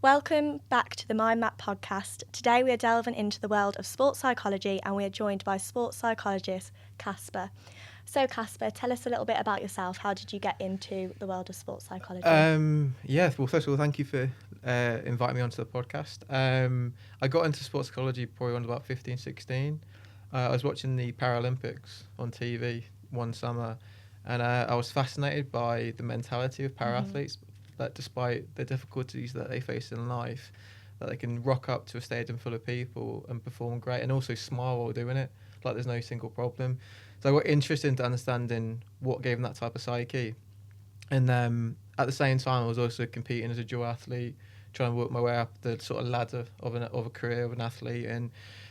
Welcome back to the Mind Map podcast. Today we are delving into the world of sports psychology and we are joined by sports psychologist Casper. So Casper, tell us a little bit about yourself. How did you get into the world of sports psychology? Well, first of all, thank you for inviting me onto the podcast. I got into sports psychology probably when I was about 15, 16. I was watching the Paralympics on TV one summer, and I was fascinated by the mentality of para-athletes, that despite the difficulties that they face in life, that they can rock up to a stadium full of people and perform great and also smile while doing it, like there's no single problem. So I got interested into understanding what gave them that type of psyche. And at the same time, I was also competing as a dual athlete, trying to work my way up the sort of ladder of a career of an athlete. And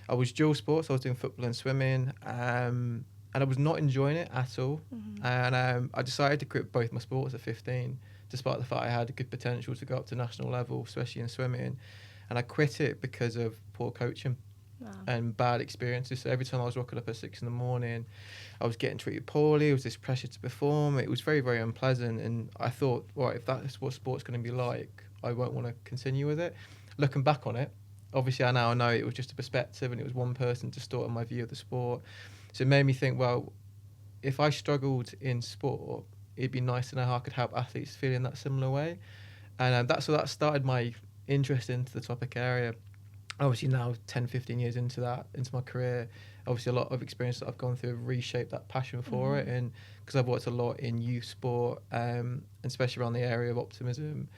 I was dual sports. I was doing football and swimming, and I was not enjoying it at all. And I decided to quit both my sports at 15, despite the fact I had a good potential to go up to national level, especially in swimming. And I quit it because of poor coaching. Wow. And bad experiences. So every time I was rocking up at 6 a.m, I was getting treated poorly. There was this pressure to perform. It was very, very unpleasant. And I thought, right, if that's what sport's going to be like, I won't want to continue with it. Looking back on it, obviously I now know it was just a perspective and it was one person distorting my view of the sport. So it made me think, well, if I struggled in sport, it'd be nice to know how I could help athletes feel in that similar way. And that started my interest into the topic area. Obviously now 10, 15 years into my career, obviously a lot of experience that I've gone through have reshaped that passion for it. And because I've worked a lot in youth sport, and especially around the area of optimism,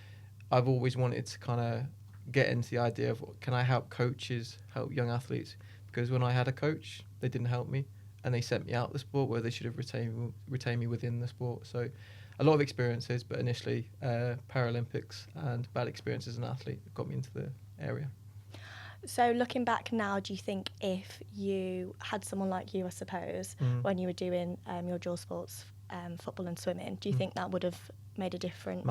I've always wanted to kind of get into the idea of, can I help coaches help young athletes? Because when I had a coach, they didn't help me and they sent me out the sport where they should have retained me within the sport. So a lot of experiences, but initially Paralympics and bad experiences as an athlete got me into the area. So looking back now, do you think if you had someone like you, I suppose, when you were doing your dual sports, football and swimming, do you think that would have made a difference?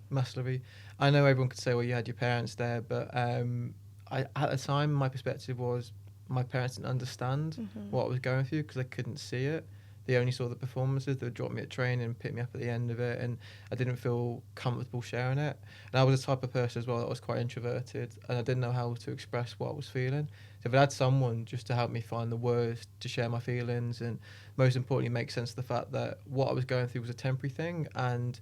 Massively. I know everyone could say, well, you had your parents there, but at the time, my perspective was my parents didn't understand what I was going through because they couldn't see it. They only saw the performances. They would drop me at training and pick me up at the end of it, and I didn't feel comfortable sharing it. And I was the type of person as well that was quite introverted, and I didn't know how to express what I was feeling. So if I had someone just to help me find the words to share my feelings, and most importantly make sense of the fact that what I was going through was a temporary thing, and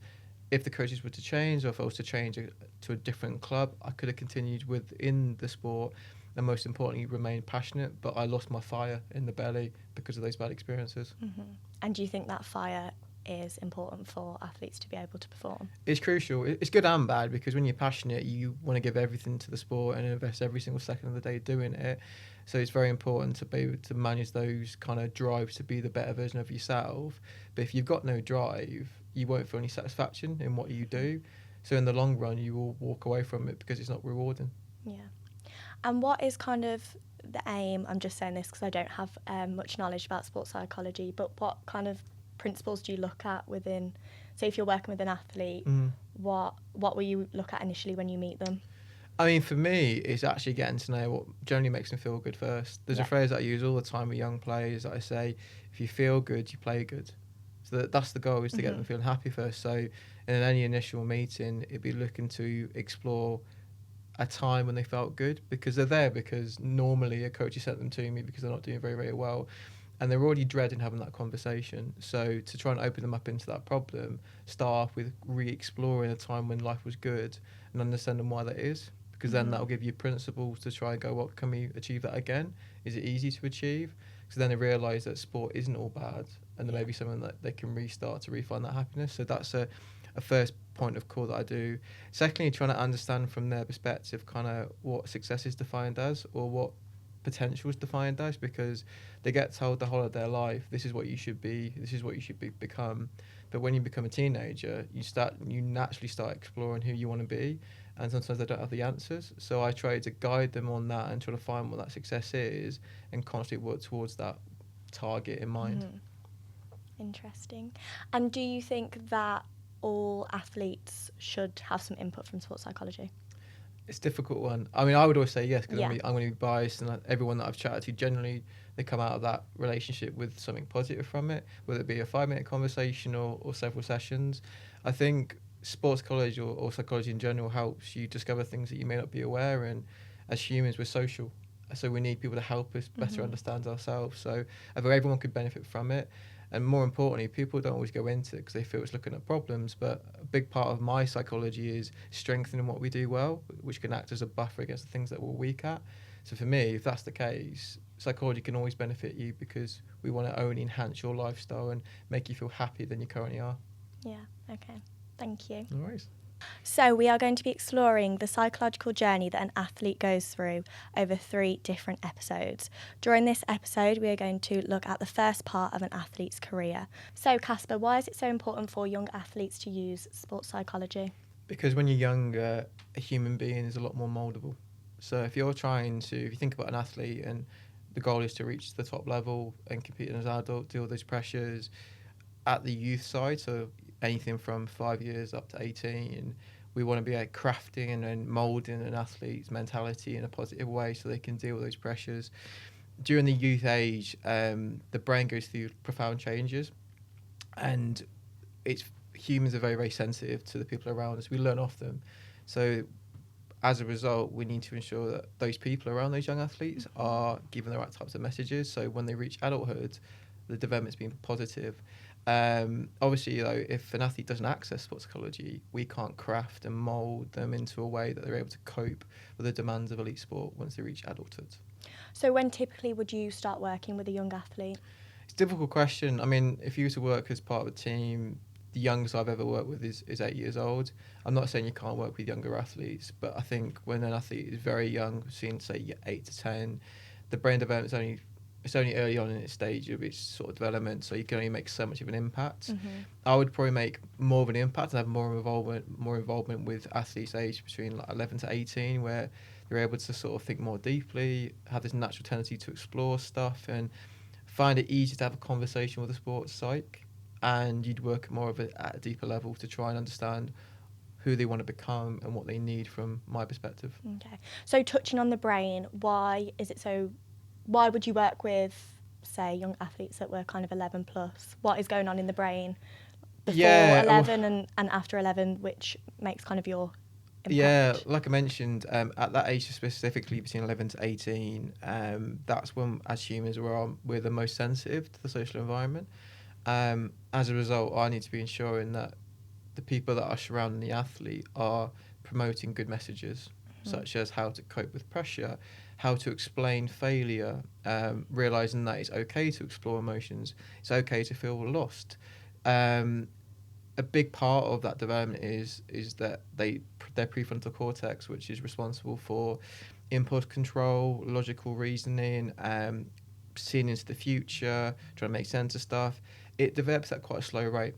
if the coaches were to change, or if I was to change to a different club, I could have continued within the sport and most importantly remain passionate, but I lost my fire in the belly because of those bad experiences. And do you think that fire is important for athletes to be able to perform? It's crucial. It's good and bad, because when you're passionate you want to give everything to the sport and invest every single second of the day doing it. So it's very important to be able to manage those kind of drives to be the better version of yourself. But if you've got no drive, you won't feel any satisfaction in what you do. So in the long run you will walk away from it because it's not rewarding. Yeah. And what is kind of the aim? I'm just saying this because I don't have much knowledge about sports psychology, but what kind of principles do you look at within, say if you're working with an athlete, what will you look at initially when you meet them? I mean, for me, it's actually getting to know what generally makes them feel good first. There's a phrase that I use all the time with young players that I say, if you feel good, you play good. So that's the goal, is to get them feeling happy first. So in any initial meeting, it'd be looking to explore a time when they felt good, because they're there because normally a coach has sent them to me because they're not doing very, very well, and they're already dreading having that conversation. So to try and open them up into that problem, start off with re-exploring a time when life was good and understanding why that is, because then that'll give you principles to try and go, well, can we achieve that again? Is it easy to achieve? So then they realise that sport isn't all bad, and there may be something that they can restart to refine that happiness. So that's a first point of call that I do. Secondly, trying to understand from their perspective kind of what success is defined as, or what potential is defined as, because they get told the whole of their life, this is what you should be, this is what you should become. But when you become a teenager, you naturally start exploring who you want to be, and sometimes they don't have the answers. So I try to guide them on that and try to find what that success is and constantly work towards that target in mind. Interesting. And do you think that all athletes should have some input from sports psychology? It's a difficult one. I mean, I would always say yes, because I'm going to be biased, and everyone that I've chatted to, generally they come out of that relationship with something positive from it, whether it be a 5-minute conversation or several sessions. I think sports college or psychology in general helps you discover things that you may not be aware. And as humans, we're social, so we need people to help us better understand ourselves. So I think everyone could benefit from it. And more importantly, people don't always go into it because they feel it's looking at problems. But a big part of my psychology is strengthening what we do well, which can act as a buffer against the things that we're weak at. So for me, if that's the case, psychology can always benefit you because we want to only enhance your lifestyle and make you feel happier than you currently are. Yeah, okay. Thank you. No worries. So we are going to be exploring the psychological journey that an athlete goes through over 3 different episodes. During this episode, we are going to look at the first part of an athlete's career. So Casper, why is it so important for young athletes to use sports psychology? Because when you're younger, a human being is a lot more mouldable. So if you think about an athlete and the goal is to reach the top level and compete as an adult, deal with those pressures at the youth side, so anything from 5 years up to 18, we want to be crafting and moulding an athlete's mentality in a positive way so they can deal with those pressures. During the youth age, the brain goes through profound changes, and humans are very, very sensitive to the people around us. We learn off them. So as a result, we need to ensure that those people around those young athletes are given the right types of messages. So when they reach adulthood, the development's been positive. Obviously, though, if an athlete doesn't access sports psychology, we can't craft and mould them into a way that they're able to cope with the demands of elite sport once they reach adulthood. So when typically would you start working with a young athlete? It's a difficult question. I mean, if you were to work as part of a team, the youngest I've ever worked with is 8 years old. I'm not saying you can't work with younger athletes, but I think when an athlete is very young, seen say 8 to 10, the brain development it's only early on in its stage of its sort of development, so you can only make so much of an impact. I would probably make more of an impact and have more involvement with athletes aged between like 11 to 18, where they're able to sort of think more deeply, have this natural tendency to explore stuff, and find it easy to have a conversation with a sports psych. And you'd work more of at a deeper level to try and understand who they want to become and what they need from my perspective. Okay. So touching on the brain, why would you work with, say, young athletes that were kind of 11 plus? What is going on in the brain before 11 and after 11, which makes kind of your impact? Yeah, like I mentioned, at that age specifically between 11 to 18, that's when, as humans, we're the most sensitive to the social environment. As a result, I need to be ensuring that the people that are surrounding the athlete are promoting good messages, such as how to cope with pressure, how to explain failure, realizing that it's okay to explore emotions, it's okay to feel lost. A big part of that development is that their prefrontal cortex, which is responsible for impulse control, logical reasoning, seeing into the future, trying to make sense of stuff, it develops at quite a slow rate.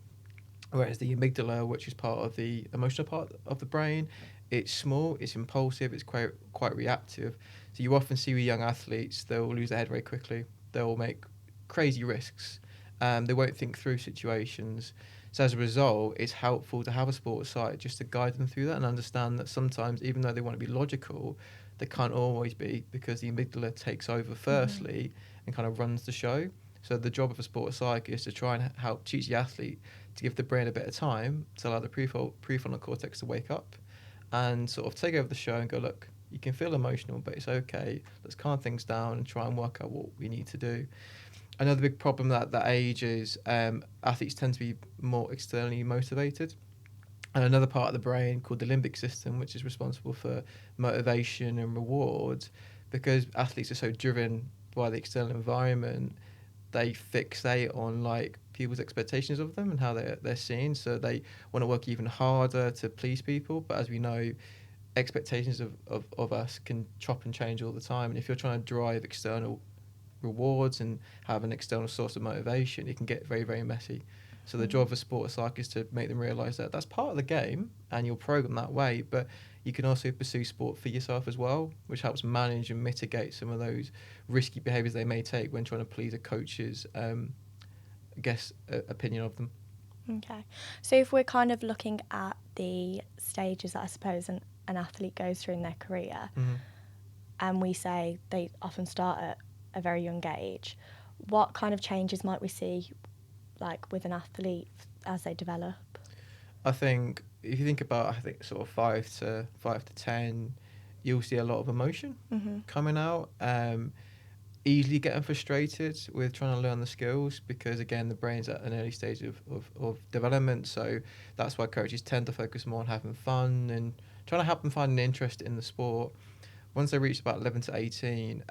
Whereas the amygdala, which is part of the emotional part of the brain, it's small, it's impulsive, it's quite reactive. So you often see with young athletes, they'll lose their head very quickly. They'll make crazy risks. They won't think through situations. So as a result, it's helpful to have a sports site just to guide them through that and understand that sometimes, even though they want to be logical, they can't always be, because the amygdala takes over firstly and kind of runs the show. So the job of a sports psych is to try and help teach the athlete to give the brain a bit of time to allow the prefrontal cortex to wake up and sort of take over the show and go, look, you can feel emotional, but it's okay. Let's calm things down and try and work out what we need to do. Another big problem at that age is athletes tend to be more externally motivated. And another part of the brain called the limbic system, which is responsible for motivation and rewards, because athletes are so driven by the external environment, they fixate on like people's expectations of them and how they're seen. So they want to work even harder to please people. But as we know, expectations of us can chop and change all the time. And if you're trying to drive external rewards and have an external source of motivation, it can get very, very messy. So the job of a sports psych is to make them realise that that's part of the game and you'll program that way, but you can also pursue sport for yourself as well, which helps manage and mitigate some of those risky behaviours they may take when trying to please a coach's, opinion of them. Okay. So if we're kind of looking at the stages that I suppose an athlete goes through in their career, and we say they often start at a very young age, what kind of changes might we see like with an athlete as they develop? I think if you think about, I think sort of 5 to 10, you'll see a lot of emotion coming out. Easily getting frustrated with trying to learn the skills, because again the brain's at an early stage of development, so that's why coaches tend to focus more on having fun and trying to help them find an interest in the sport. Once they reach about 11 to 18,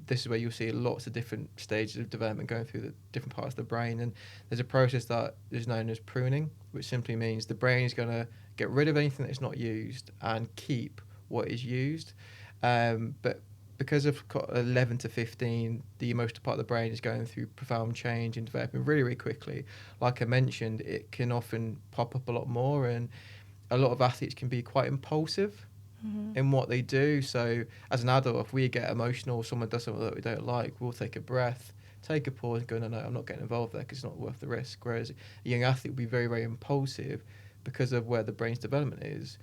this is where you'll see lots of different stages of development going through the different parts of the brain, and there's a process that is known as pruning, which simply means the brain is going to get rid of anything that's not used and keep what is used. But because of 11 to 15, the emotional part of the brain is going through profound change and developing really, really quickly. Like I mentioned, it can often pop up a lot more, and a lot of athletes can be quite impulsive in what they do. So as an adult, if we get emotional, someone does something that we don't like, we'll take a breath, take a pause and go, no, I'm not getting involved there because it's not worth the risk. Whereas a young athlete will be very, very impulsive because of where the brain's development is.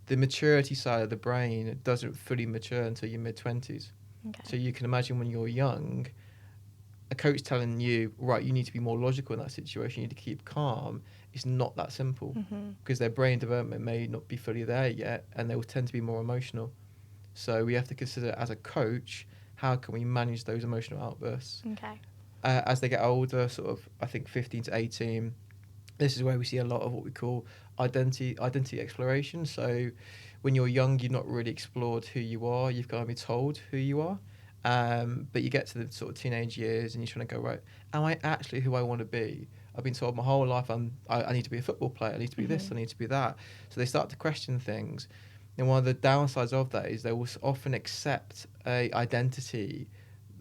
The maturity side of the brain doesn't fully mature until your mid-20s. Okay. So you can imagine when you're young, a coach telling you, right, you need to be more logical in that situation, you need to keep calm, it's not that simple, because their brain development may not be fully there yet, and they will tend to be more emotional. So we have to consider, as a coach, how can we manage those emotional outbursts? Okay. As they get older, sort of, I think 15 to 18, this is where we see a lot of what we call identity exploration. So when you're young, you've not really explored who you are. You've got to be told who you are. But you get to the sort of teenage years and you're trying to go, right, am I actually who I want to be? I've been told my whole life I need to be a football player. I need to be this. I need to be that. So they start to question things. And one of the downsides of that is they will often accept a identity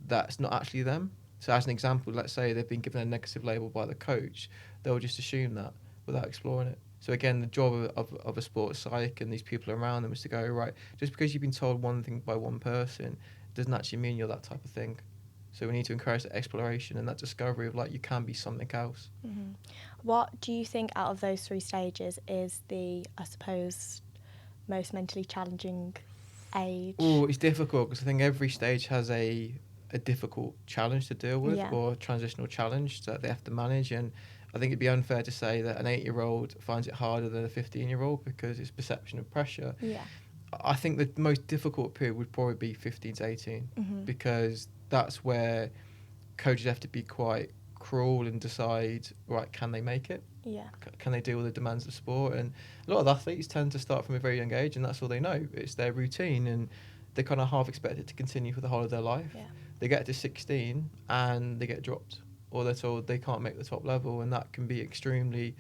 that's not actually them. So as an example, let's say they've been given a negative label by the coach, they'll just assume that without exploring it. So again, the job of a sports psych and these people around them is to go, right, just because you've been told one thing by one person doesn't actually mean you're that type of thing. So we need to encourage that exploration and that discovery of, like, you can be something else. What do you think out of those 3 stages is the, I suppose, most mentally challenging age? Oh, it's difficult because I think every stage has a difficult challenge to deal with, or a transitional challenge that they have to manage. And I think it'd be unfair to say that an 8-year-old finds it harder than a 15-year-old because it's perception of pressure. Yeah. I think the most difficult period would probably be 15 to 18 because that's where coaches have to be quite cruel and decide, right, can they make it? Yeah. Can they deal with the demands of sport? And a lot of athletes tend to start from a very young age, and that's all they know. It's their routine, and they kind of half expect it to continue for the whole of their life. Yeah. They get to 16 and they get dropped, or they're told they can't make the top level, and that can be extremely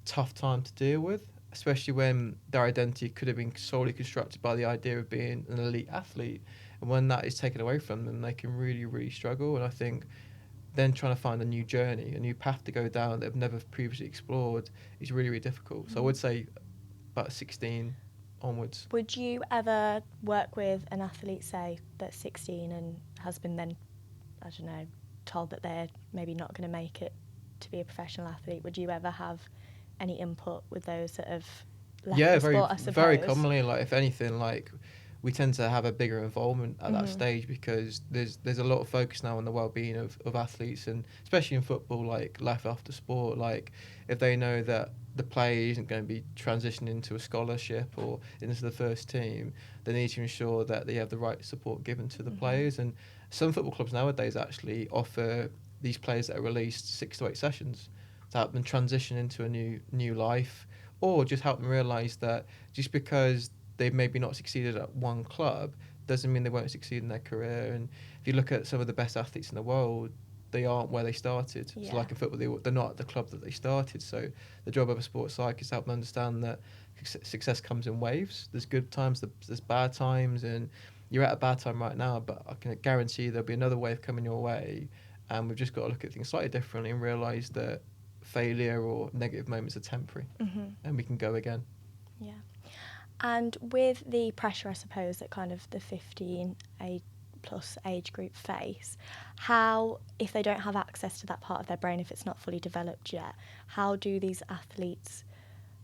tough time to deal with, especially when their identity could have been solely constructed by the idea of being an elite athlete. And when that is taken away from them, they can really, really struggle. And I think then trying to find a new journey, a new path to go down that they've never previously explored is really, really difficult. So I would say about 16 onwards. Would you ever work with an athlete, say, that's 16 and has been then, I don't know, told that they're maybe not going to make it to be a professional athlete? Would you ever have any input with those that have left the sport, I suppose? Very commonly, like, if anything, like, we tend to have a bigger involvement at that stage because there's a lot of focus now on the well-being of athletes, and especially in football, like life after sport. Like, if they know that the player isn't going to be transitioning into a scholarship or into the first team, they need to ensure that they have the right support given to the players. And some football clubs nowadays actually offer these players that are released 6 to 8 sessions to help them transition into a new life, or just help them realise that just because they've maybe not succeeded at one club doesn't mean they won't succeed in their career. And if you look at some of the best athletes in the world, they aren't where they started. So like in football, they're not at the club that they started. So the job of a sports psych is to help them understand that success comes in waves. There's good times, there's bad times, and you're at a bad time right now, but I can guarantee there'll be another wave coming your way. And we've just got to look at things slightly differently and realise that failure or negative moments are temporary, and we can go again. Yeah. And with the pressure, I suppose, that kind of the 15 plus age group face, how, if they don't have access to that part of their brain, if it's not fully developed yet, how do these athletes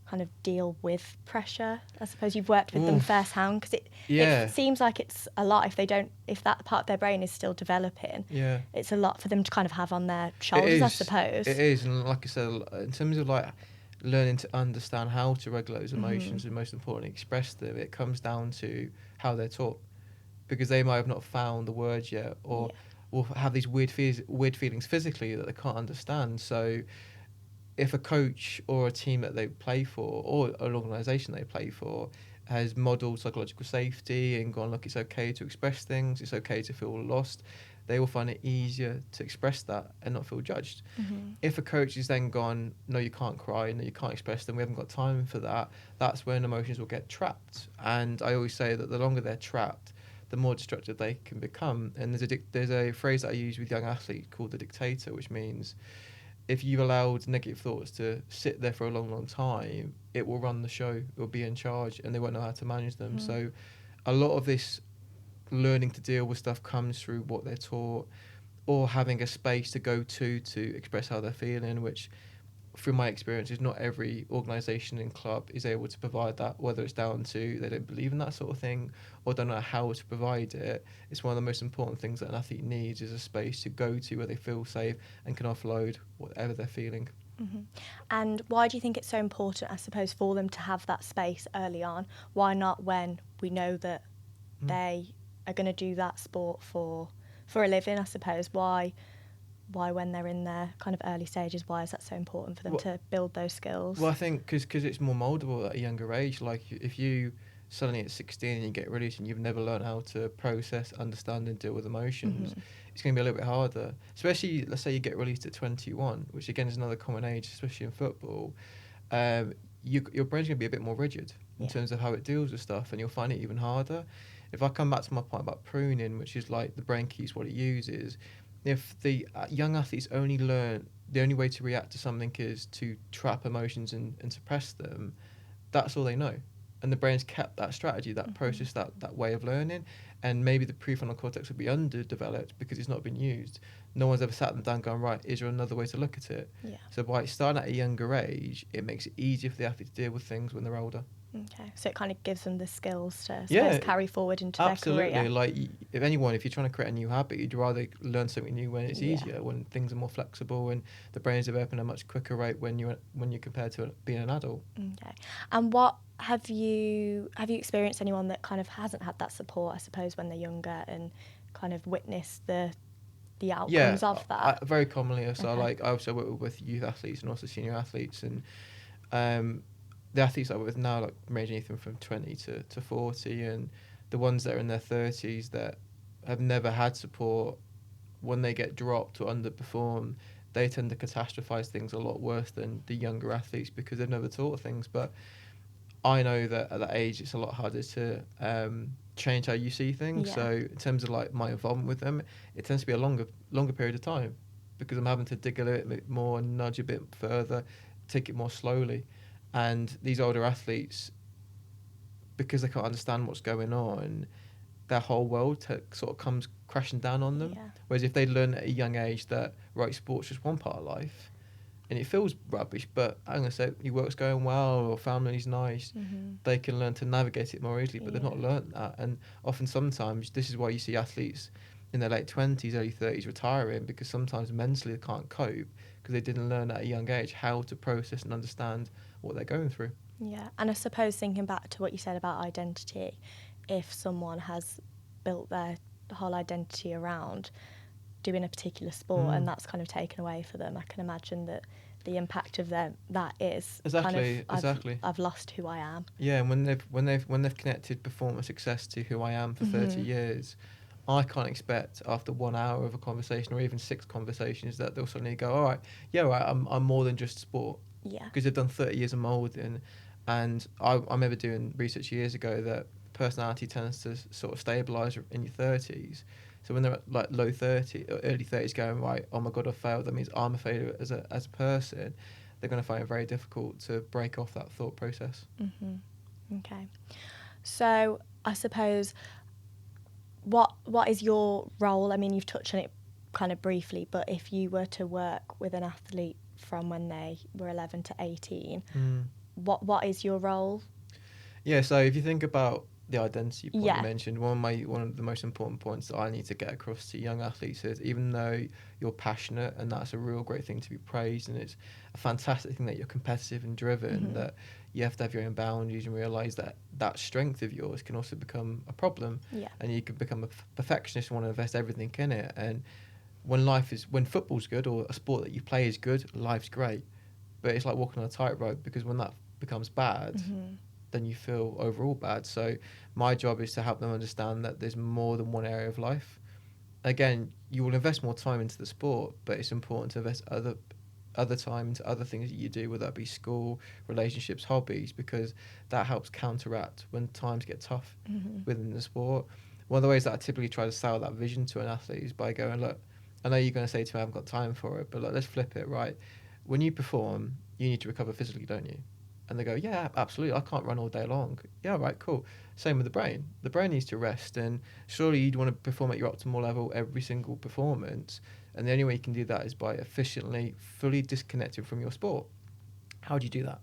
kind of deal with pressure? I suppose you've worked with them firsthand, because it seems like it's a lot if that part of their brain is still developing. Yeah, it's a lot for them to kind of have on their shoulders, I suppose. It is, and like I said, in terms of like learning to understand how to regulate those emotions and most importantly express them, it comes down to how they're taught, because they might have not found the words yet, or will have these weird feelings physically that they can't understand. So if a coach or a team that they play for or an organisation they play for has modelled psychological safety and gone, look, it's okay to express things, it's okay to feel lost, they will find it easier to express that and not feel judged. If a coach has then gone, no, you can't cry, no, you can't express them, we haven't got time for that, that's when emotions will get trapped. And I always say that the longer they're trapped, the more destructive they can become. And there's a phrase that I use with young athletes called the dictator, which means if you've allowed negative thoughts to sit there for a long, long time, it will run the show, it will be in charge, and they won't know how to manage them. So a lot of this learning to deal with stuff comes through what they're taught, or having a space to go to express how they're feeling, which through my experience is not every organisation and club is able to provide that, whether it's down to they don't believe in that sort of thing or don't know how to provide it. It's one of the most important things that an athlete needs, is a space to go to where they feel safe and can offload whatever they're feeling. And why do you think it's so important, I suppose, for them to have that space early on? Why not when we know that they are going to do that sport for a living, I suppose? Why when they're in their kind of early stages, why is that so important for them to build those skills? Well, I think because it's more mouldable at a younger age. Like if you suddenly at 16 and you get released and you've never learned how to process, understand and deal with emotions, it's going to be a little bit harder. Especially, let's say you get released at 21, which again is another common age, especially in football. Your brain's going to be a bit more rigid in terms of how it deals with stuff, and you'll find it even harder. If I come back to my point about pruning, which is like the brain keeps what it uses, if the young athletes only learn the only way to react to something is to trap emotions and suppress them, that's all they know. And the brain's kept that strategy, that process, that way of learning. And maybe the prefrontal cortex would be underdeveloped because it's not been used. No one's ever sat them down and gone, right, is there another way to look at it? So by starting at a younger age, it makes it easier for the athlete to deal with things when they're older. Okay, so it kind of gives them the skills to carry forward into their career. Absolutely. Like, if you're trying to create a new habit, you'd rather learn something new when it's easier, when things are more flexible and the brains develop at a much quicker rate when you're compared to being an adult. Okay. And what have you experienced anyone that kind of hasn't had that support, I suppose, when they're younger and kind of witnessed the outcomes of that? Very commonly. So I also work with youth athletes and also senior athletes, and the athletes I work with now, like ranging anything from 20 to 40, and the ones that are in their 30s that have never had support, when they get dropped or underperform, they tend to catastrophize things a lot worse than the younger athletes because they've never taught things. But I know that at that age it's a lot harder to change how you see things. So in terms of like my involvement with them, it tends to be a longer period of time because I'm having to dig a little bit more, nudge a bit further, take it more slowly. And these older athletes, because they can't understand what's going on, their whole world sort of comes crashing down on them. Whereas if they learn at a young age that, right, sport's just one part of life, and it feels rubbish, but I'm going to say your work's going well or family's nice, they can learn to navigate it more easily, but they've not learnt that. And sometimes this is why you see athletes in their late 20s, early 30s retiring, because sometimes mentally they can't cope because they didn't learn at a young age how to process and understand what they're going through. Yeah, and I suppose thinking back to what you said about identity, if someone has built their whole identity around doing a particular sport and that's kind of taken away for them, I can imagine that the impact of that is exactly. I've lost who I am. Yeah, and when they've connected performance success to who I am for 30 years, I can't expect after 1 hour of a conversation or even 6 conversations that they'll suddenly go, all right, I'm more than just sport. Yeah. Because they've done 30 years of moulding, and I remember doing research years ago that personality tends to sort of stabilise in your 30s. So when they're at like low 30 or early 30s going, right, oh my God, I failed, that means I'm a failure as a person, they're going to find it very difficult to break off that thought process. Okay. So I suppose what is your role? I mean, you've touched on it kind of briefly, but if you were to work with an athlete from when they were 11 to 18, what is your role? Yeah, so if you think about the identity point you mentioned. One of the most important points that I need to get across to young athletes is, even though you're passionate, and that's a real great thing to be praised, and it's a fantastic thing that you're competitive and driven, that you have to have your own boundaries and realise that that strength of yours can also become a problem, and you could become a perfectionist and want to invest everything in it. And when football's good, or a sport that you play is good, life's great, but it's like walking on a tightrope, because when that becomes bad, then you feel overall bad. So my job is to help them understand that there's more than one area of life. Again, you will invest more time into the sport, but it's important to invest other time into other things that you do, whether that be school, relationships, hobbies, because that helps counteract when times get tough within the sport. One of the ways that I typically try to sell that vision to an athlete is by going, look, I know you're going to say to me, I haven't got time for it, but look, let's flip it, right? When you perform, you need to recover physically, don't you? And they go, yeah, absolutely. I can't run all day long. Yeah, right, cool. Same with the brain. The brain needs to rest, and surely you'd want to perform at your optimal level every single performance. And the only way you can do that is by efficiently, fully disconnecting from your sport. How do you do that?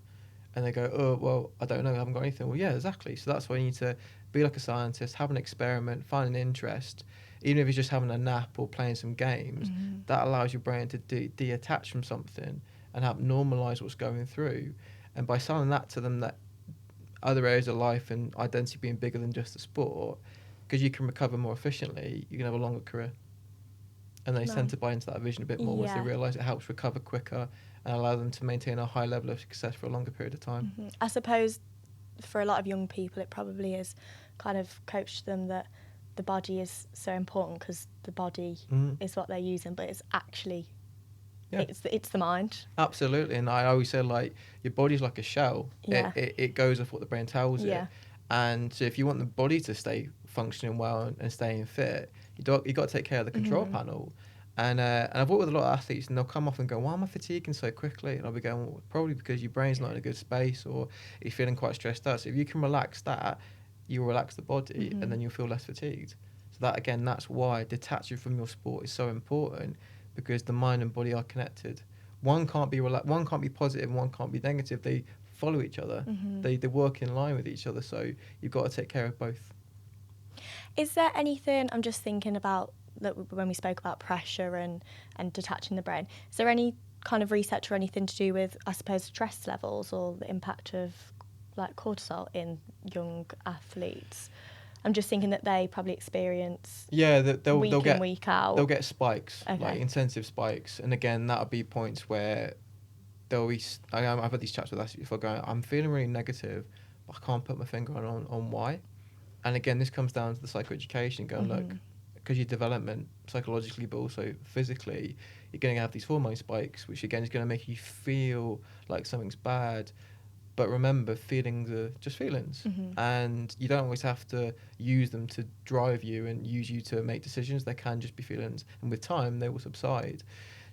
And they go, oh, well, I don't know. I haven't got anything. Well, yeah, exactly. So that's why you need to be like a scientist, have an experiment, find an interest. Even if it's just having a nap or playing some games, that allows your brain to detach from something and help normalise what's going through. And by selling that to them, that other areas of life and identity being bigger than just the sport, because you can recover more efficiently, you can have a longer career. And they tend to buy into that vision a bit more once they realise it helps recover quicker and allow them to maintain a high level of success for a longer period of time. I suppose for a lot of young people, it probably is kind of coached them that the body is so important, because the body is what they're using, but it's actually... Yeah. It's the mind. Absolutely. And I always say, like, your body's like a shell. Yeah. It goes off what the brain tells it. And so if you want the body to stay functioning well and staying fit, you got to take care of the control panel. And I've worked with a lot of athletes, and they'll come off and go, why am I fatiguing so quickly? And I'll be going, well, probably because your brain's not in a good space, or you're feeling quite stressed out. So if you can relax that, you'll relax the body, and then you'll feel less fatigued. So that, again, that's why detaching from your sport is so important, because the mind and body are connected. One can't be one can't be positive, one can't be negative. They follow each other. They work in line with each other. So you've got to take care of both. Is there anything, I'm just thinking about when we spoke about pressure and detaching the brain, is there any kind of research or anything to do with, I suppose, stress levels or the impact of like cortisol in young athletes? I'm just thinking that they probably experience they'll get week out. They'll get spikes, like intensive spikes, and again, that'll be points where they'll be. I've had these chats with athletes before, going, I'm feeling really negative, but I can't put my finger on why. And again, this comes down to the psychoeducation, going, look, because your development psychologically, but also physically, you're going to have these hormone spikes, which again is going to make you feel like something's bad. But remember, feelings are just feelings, and you don't always have to use them to drive you and use you to make decisions. They can just be feelings, and with time, they will subside.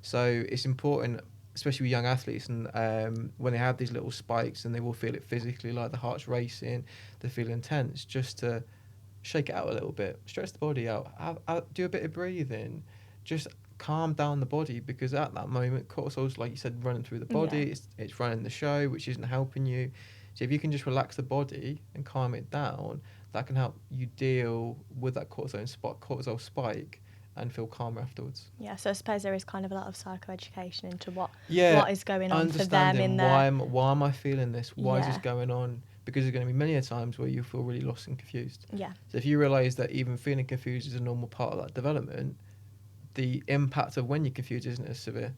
So it's important, especially with young athletes, and when they have these little spikes, and they will feel it physically, like the heart's racing, they feel intense, just to shake it out a little bit, stretch the body out, do a bit of breathing, just calm down the body, because at that moment cortisol's, like you said, running through the body. It's running the show, which isn't helping you. So if you can just relax the body and calm it down, that can help you deal with that cortisol spike and feel calmer afterwards. So I suppose there is kind of a lot of psychoeducation into what is going on for them in there. Why am I feeling this? Why is this going on? Because there's going to be many times where you feel really lost and confused. So if you realise that even feeling confused is a normal part of that development, the impact of when you're confused isn't as severe,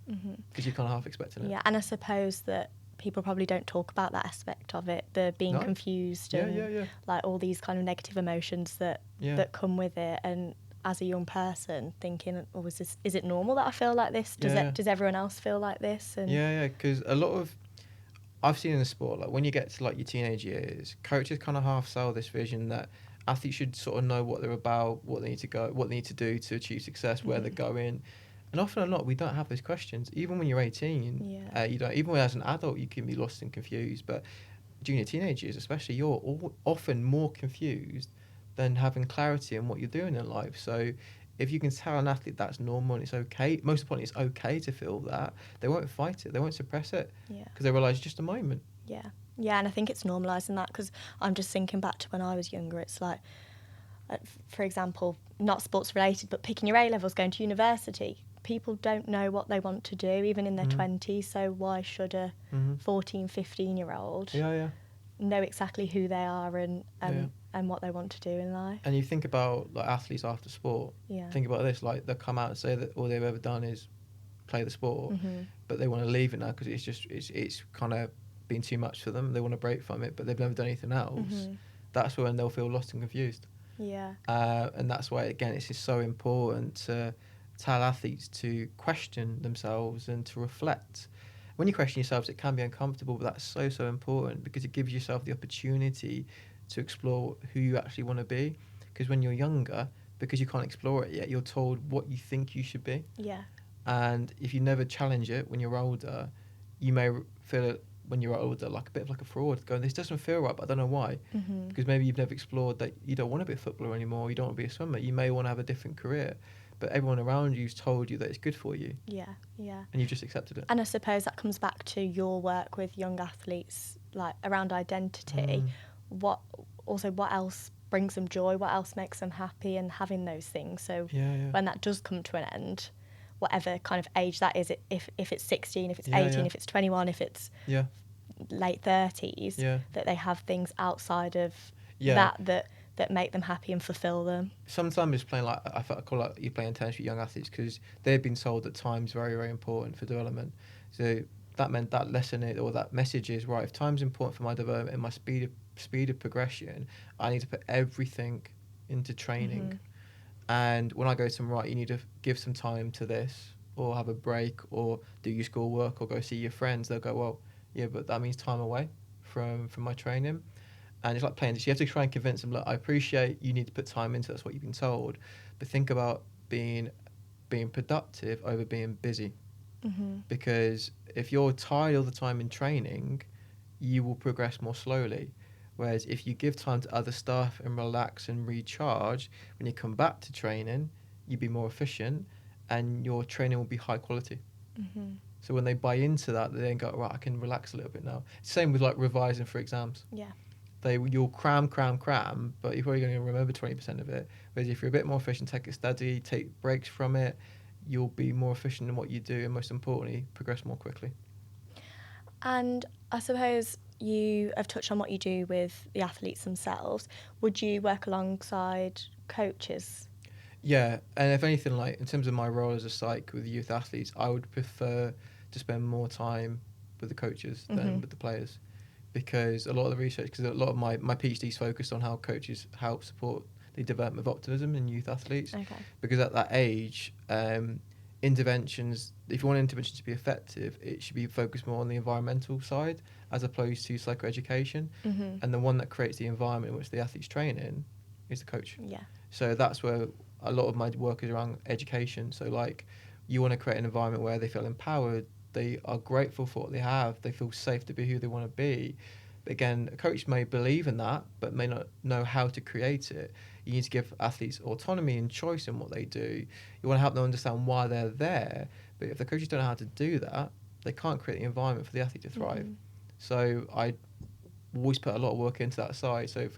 because you're kind of half expecting it. And I suppose that people probably don't talk about that aspect of it, the being confused and like all these kind of negative emotions that come with it. And as a young person, thinking, oh, is it normal that I feel like this? Does everyone else feel like this? And because a lot of I've seen in the sport, like when you get to like your teenage years, coaches kind of half sell this vision that athletes should sort of know what they're about, what they need to do to achieve success, where they're going. And often or not, we don't have those questions. Even when you're 18, you don't. Even when as an adult, you can be lost and confused. But junior teenage years, especially, you're often more confused than having clarity in what you're doing in life. So if you can tell an athlete that's normal and it's okay, most importantly, it's okay to feel that, they won't fight it, they won't suppress it, because they realise it's just a moment. Yeah, and I think it's normalising that, because I'm just thinking back to when I was younger. It's like, for example, not sports related, but picking your A levels, going to university. People don't know what they want to do, even in their 20s. So why should a 14, 15-year-old Yeah. know exactly who they are and Yeah. and what they want to do in life? And you think about like athletes after sport. Yeah. Think about this: like they'll come out and say that all they've ever done is play the sport, but they want to leave it now because it's kind of been too much for them. They want to break from it, but they've never done anything else. That's when they'll feel lost and confused. Yeah. And that's why, again, it's just so important to tell athletes to question themselves and to reflect. When you question yourselves, it can be uncomfortable, but that's so important, because it gives yourself the opportunity to explore who you actually want to be. Because when you're younger, because you can't explore it yet, you're told what you think you should be. Yeah. And if you never challenge it when you're older, you may feel it when you're older like a bit of like a fraud, going, this doesn't feel right, but I don't know why. Because maybe you've never explored that you don't want to be a footballer anymore, you don't want to be a swimmer, you may want to have a different career, but everyone around you's told you that it's good for you. Yeah. And you've just accepted it. And I suppose that comes back to your work with young athletes, like around identity. What else brings them joy? What else makes them happy? And having those things. So when that does come to an end, whatever kind of age that is, if it's 16, if it's 18, if it's 21, if it's late 30s, that they have things outside of that make them happy and fulfill them. Sometimes it's playing, like I call it, you playing tennis with young athletes, because they've been told that time's very, very important for development. So that meant that lesson or that message is, right, if time's important for my development and my speed of progression, I need to put everything into training. And when I go to them, right, you need to give some time to this, or have a break, or do your schoolwork, or go see your friends, they'll go, well, yeah, but that means time away from my training. And it's like playing this. You have to try and convince them, look, I appreciate you need to put time into, that's what you've been told, but think about being productive over being busy. Because if you're tired all the time in training, you will progress more slowly. Whereas if you give time to other stuff and relax and recharge, when you come back to training, you'll be more efficient and your training will be high quality. So when they buy into that, they then go, right, I can relax a little bit now. Same with like revising for exams. Yeah. You'll cram, but you're probably going to remember 20% of it. Whereas if you're a bit more efficient, take it steady, take breaks from it, you'll be more efficient in what you do, and most importantly, progress more quickly. And I suppose you have touched on what you do with the athletes themselves. Would you work alongside coaches? Yeah, and if anything, like in terms of my role as a psych with youth athletes, I would prefer to spend more time with the coaches than with the players. Because a lot of the research, because a lot of my PhD is focused on how coaches help support the development of optimism in youth athletes. Okay. Because at that age, interventions, if you want intervention to be effective, it should be focused more on the environmental side as opposed to psychoeducation. And the one that creates the environment in which the athletes train in is the coach. Yeah. So that's where a lot of my work is around education. So like, you want to create an environment where they feel empowered, they are grateful for what they have, they feel safe to be who they want to be. But again, a coach may believe in that, but may not know how to create it. You need to give athletes autonomy and choice in what they do. You want to help them understand why they're there. But if the coaches don't know how to do that, they can't create the environment for the athlete to thrive. So I always put a lot of work into that side. So if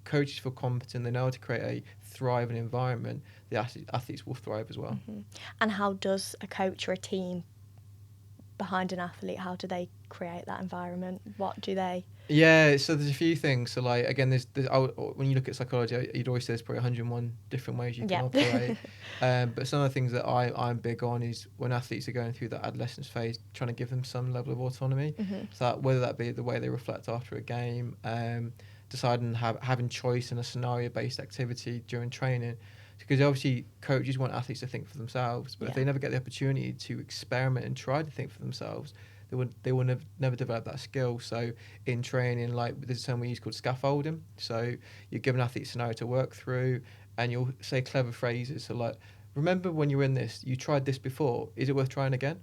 coaches feel competent, they know how to create a thriving environment, the athletes will thrive as well. And how does a coach or a team behind an athlete, how do they create that environment? What do they? Yeah, so there's a few things. So like, again, there's when you look at psychology, you'd always say there's probably 101 different ways you can operate. But some of the things that I'm big on is when athletes are going through that adolescence phase, trying to give them some level of autonomy. So that, whether that be the way they reflect after a game, deciding having choice in a scenario-based activity during training. Because obviously coaches want athletes to think for themselves, but if they never get the opportunity to experiment and try to think for themselves, they would never develop that skill. So in training, like there's a term we use called scaffolding. So you give an athlete a scenario to work through, and you'll say clever phrases. So like, remember when you were in this, you tried this before. Is it worth trying again?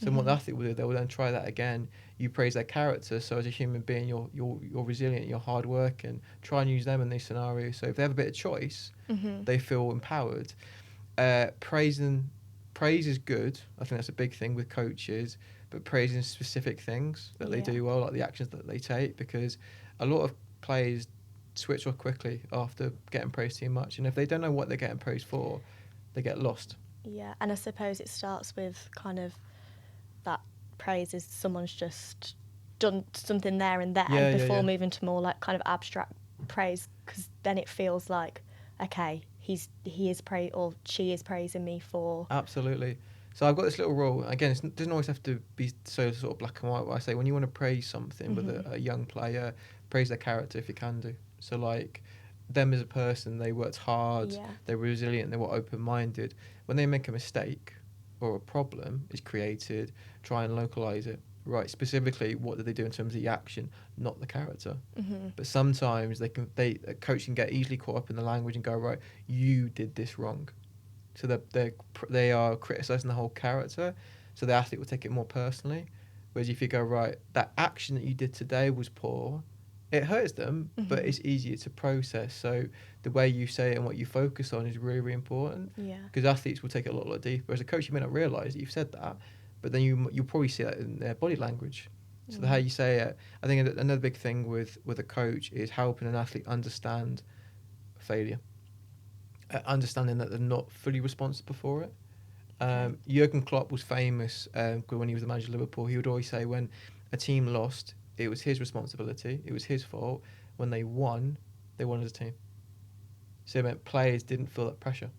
So what the athlete will do, they will then try that again. You praise their character. So as a human being, you're resilient, you're hard work, and try and use them in these scenarios. So if they have a bit of choice, they feel empowered. Praise is good. I think that's a big thing with coaches. but praising specific things that they do well, like the actions that they take, because a lot of players switch off quickly after getting praised too much, and if they don't know what they're getting praised for, they get lost. Yeah, and I suppose it starts with kind of that praise is someone's just done something there and then before moving to more like kind of abstract praise, because then it feels like, okay, he is or she is praising me for. Absolutely. So I've got this little rule. Again, it doesn't always have to be so sort of black and white, but I say when you want to praise something with a young player, praise their character if you can do. So like them as a person, they worked hard, they were resilient, they were open-minded. When they make a mistake or a problem is created, try and localise it. Right, specifically, what do they do in terms of the action, not the character? But sometimes a coach can get easily caught up in the language and go, right, you did this wrong. So they are criticising the whole character, so the athlete will take it more personally. Whereas if you go, right, that action that you did today was poor, it hurts them, but it's easier to process. So the way you say it and what you focus on is really, really important. Because athletes will take it a lot deeper. As a coach, you may not realise that you've said that, but then you'll probably see that in their body language. So how you say it. I think another big thing with a coach is helping an athlete understand failure. Understanding that they're not fully responsible for it. Jurgen Klopp was famous when he was the manager of Liverpool. He would always say when a team lost, it was his responsibility, it was his fault. When they won as a team. So it meant players didn't feel that pressure.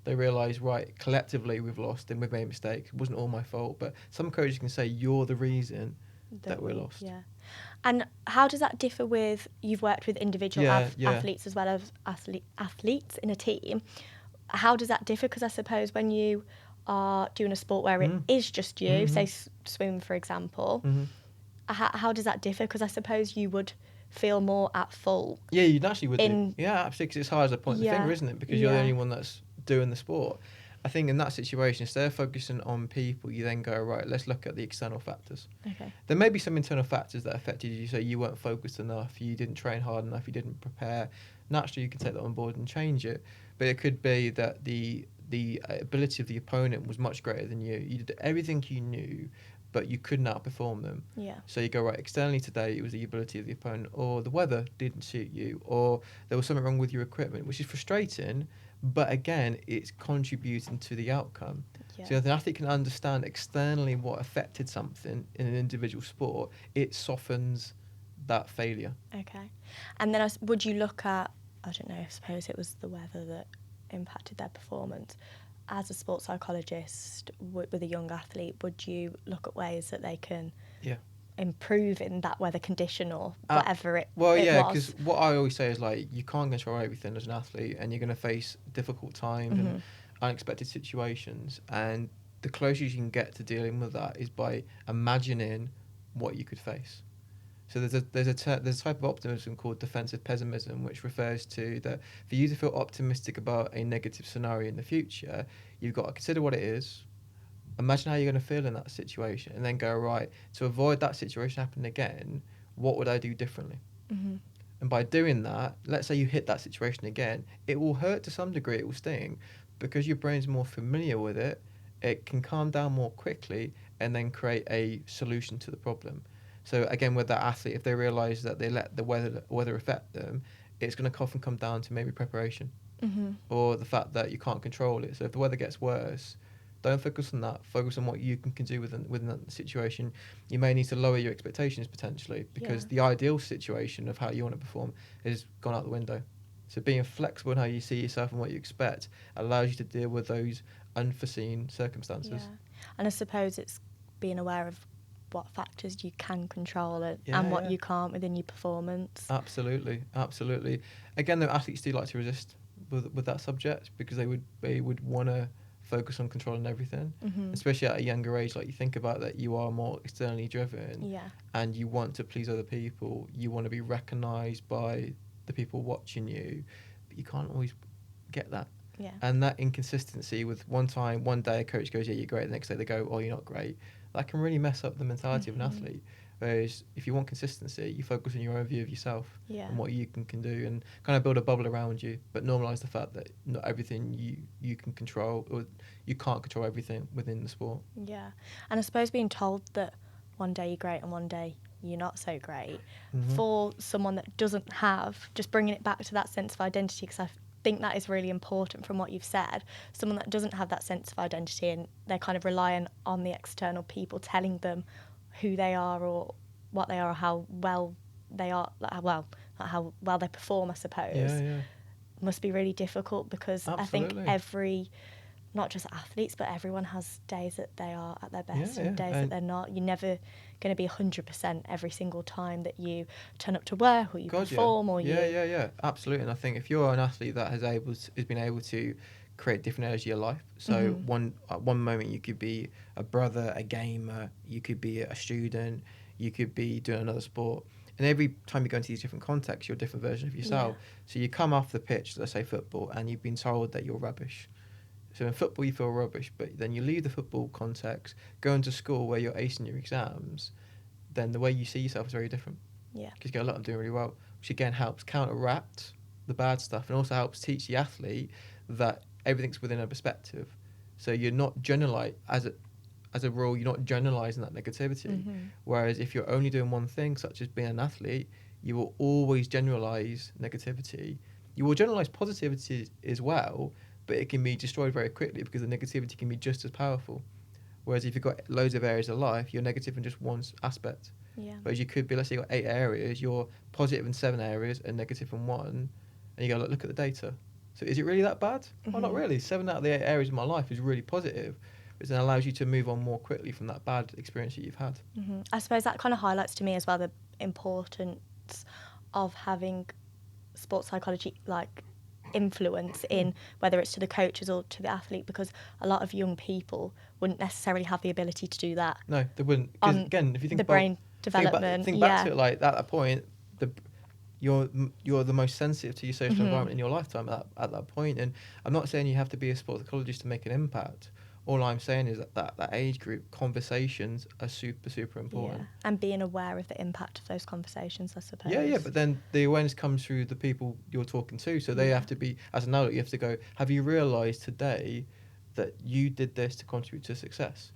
They realised, right, collectively we've lost and we've made mistakes. It wasn't all my fault. But some coaches can say, you're the reason that we're lost. And how does that differ with, you've worked with individual athletes as well as athletes in a team. How does that differ? Because I suppose when you are doing a sport where it is just you, say swim, for example, how does that differ? Because I suppose you would feel more at fault. Yeah, you naturally would do. Yeah, absolutely, because it's hard as a point the finger, isn't it? Because you're the only one that's doing the sport. I think in that situation, instead of focusing on people, you then go, right, let's look at the external factors. There may be some internal factors that affected you. So you weren't focused enough, you didn't train hard enough, you didn't prepare. Naturally, you can take that on board and change it. But it could be that the ability of the opponent was much greater than you. You did everything you knew, but you couldn't outperform them. So you go, right, externally today, it was the ability of the opponent, or the weather didn't suit you, or there was something wrong with your equipment, which is frustrating. But again, it's contributing to the outcome. So if the athlete can understand externally what affected something in an individual sport, it softens that failure. And then would you look at, I don't know, I suppose it was the weather that impacted their performance. As a sports psychologist with a young athlete, would you look at ways that they can improve in that weather condition or whatever it was? Because what I always say is, like, you can't control everything as an athlete, and you're going to face difficult times and unexpected situations, and the closest you can get to dealing with that is by imagining what you could face. So there's a type of optimism called defensive pessimism, which refers to that for you to feel optimistic about a negative scenario in the future, you've got to consider what it is, imagine how you're going to feel in that situation, and then go, right, to avoid that situation happening again, what would I do differently? And by doing that, let's say you hit that situation again, it will hurt to some degree, it will sting, because your brain's more familiar with it, it can calm down more quickly and then create a solution to the problem. So again, with that athlete, if they realise that they let the weather affect them, it's going to often come down to maybe preparation or the fact that you can't control it. So if the weather gets worse, don't focus on that. Focus on what you can do within that situation. You may need to lower your expectations potentially because the ideal situation of how you want to perform has gone out the window. So being flexible in how you see yourself and what you expect allows you to deal with those unforeseen circumstances. And I suppose it's being aware of what factors you can control and what you can't within your performance. Absolutely. Again, though, athletes do like to resist with that subject because they would want to focus on controlling everything, especially at a younger age. Like, you think about that, you are more externally driven, and you want to please other people. You want to be recognised by the people watching you, but you can't always get that. And that inconsistency with one day a coach goes, yeah, you're great, the next day they go, oh, you're not great. That can really mess up the mentality of an athlete. Whereas if you want consistency, you focus on your own view of yourself and what you can do, and kind of build a bubble around you, but normalise the fact that not everything you can control, or you can't control everything within the sport. Yeah. And I suppose being told that one day you're great and one day you're not so great, for someone that doesn't have, just bringing it back to that sense of identity, because I think that is really important from what you've said, someone that doesn't have that sense of identity and they're kind of relying on the external people telling them who they are or what they are or how well they are, how well they perform, I suppose, must be really difficult, because Absolutely. I think not just athletes, but everyone has days that they are at their best and days that they're not. You're never going to be 100% every single time that you turn up to work or you perform or you... Yeah, absolutely. And I think if you're an athlete that has been able to create different areas of your life, so at one moment you could be a brother, a gamer, you could be a student, you could be doing another sport, and every time you go into these different contexts, you're a different version of yourself. So you come off the pitch, let's say football, and you've been told that you're rubbish. So in football you feel rubbish, but then you leave the football context, go into school where you're acing your exams, then the way you see yourself is very different. Yeah. Because you go, look, I'm doing really well, which again helps counteract the bad stuff, and also helps teach the athlete that everything's within a perspective. So you're not generalize as a rule, you're not generalizing that negativity. Whereas if you're only doing one thing, such as being an athlete, you will always generalize negativity. You will generalize positivity as well, but it can be destroyed very quickly because the negativity can be just as powerful. Whereas if you've got loads of areas of life, you're negative in just one aspect. Yeah. Whereas you could be, let's say you've got 8 areas, you're positive in 7 areas and negative in 1, and you go, look at the data. So is it really that bad? Well, not really. 7 out of the 8 areas of my life is really positive, which then allows you to move on more quickly from that bad experience that you've had. I suppose that kind of highlights to me as well the importance of having sports psychology influence in whether it's to the coaches or to the athlete, because a lot of young people wouldn't necessarily have the ability to do that. No, they wouldn't. Because again, if you think the brain development, think back to it, like at that point, you're the most sensitive to your social environment in your lifetime at that point. And I'm not saying you have to be a sports psychologist to make an impact. All I'm saying is that age group conversations are super important. Yeah, and being aware of the impact of those conversations, I suppose. Yeah, but then the awareness comes through the people you're talking to. So they have to be, as an adult, you have to go, have you realised today that you did this to contribute to success?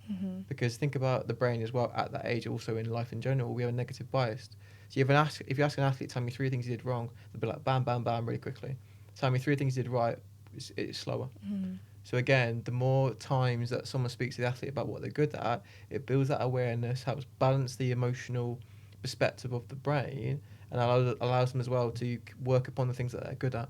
Because think about the brain as well at that age, also in life in general, we have a negative bias. So if you ask an athlete, tell me 3 things you did wrong, they'll be like, bam, bam, bam, really quickly. Tell me 3 things you did right, it's slower. So again, the more times that someone speaks to the athlete about what they're good at, it builds that awareness, helps balance the emotional perspective of the brain, and allows them as well to work upon the things that they're good at.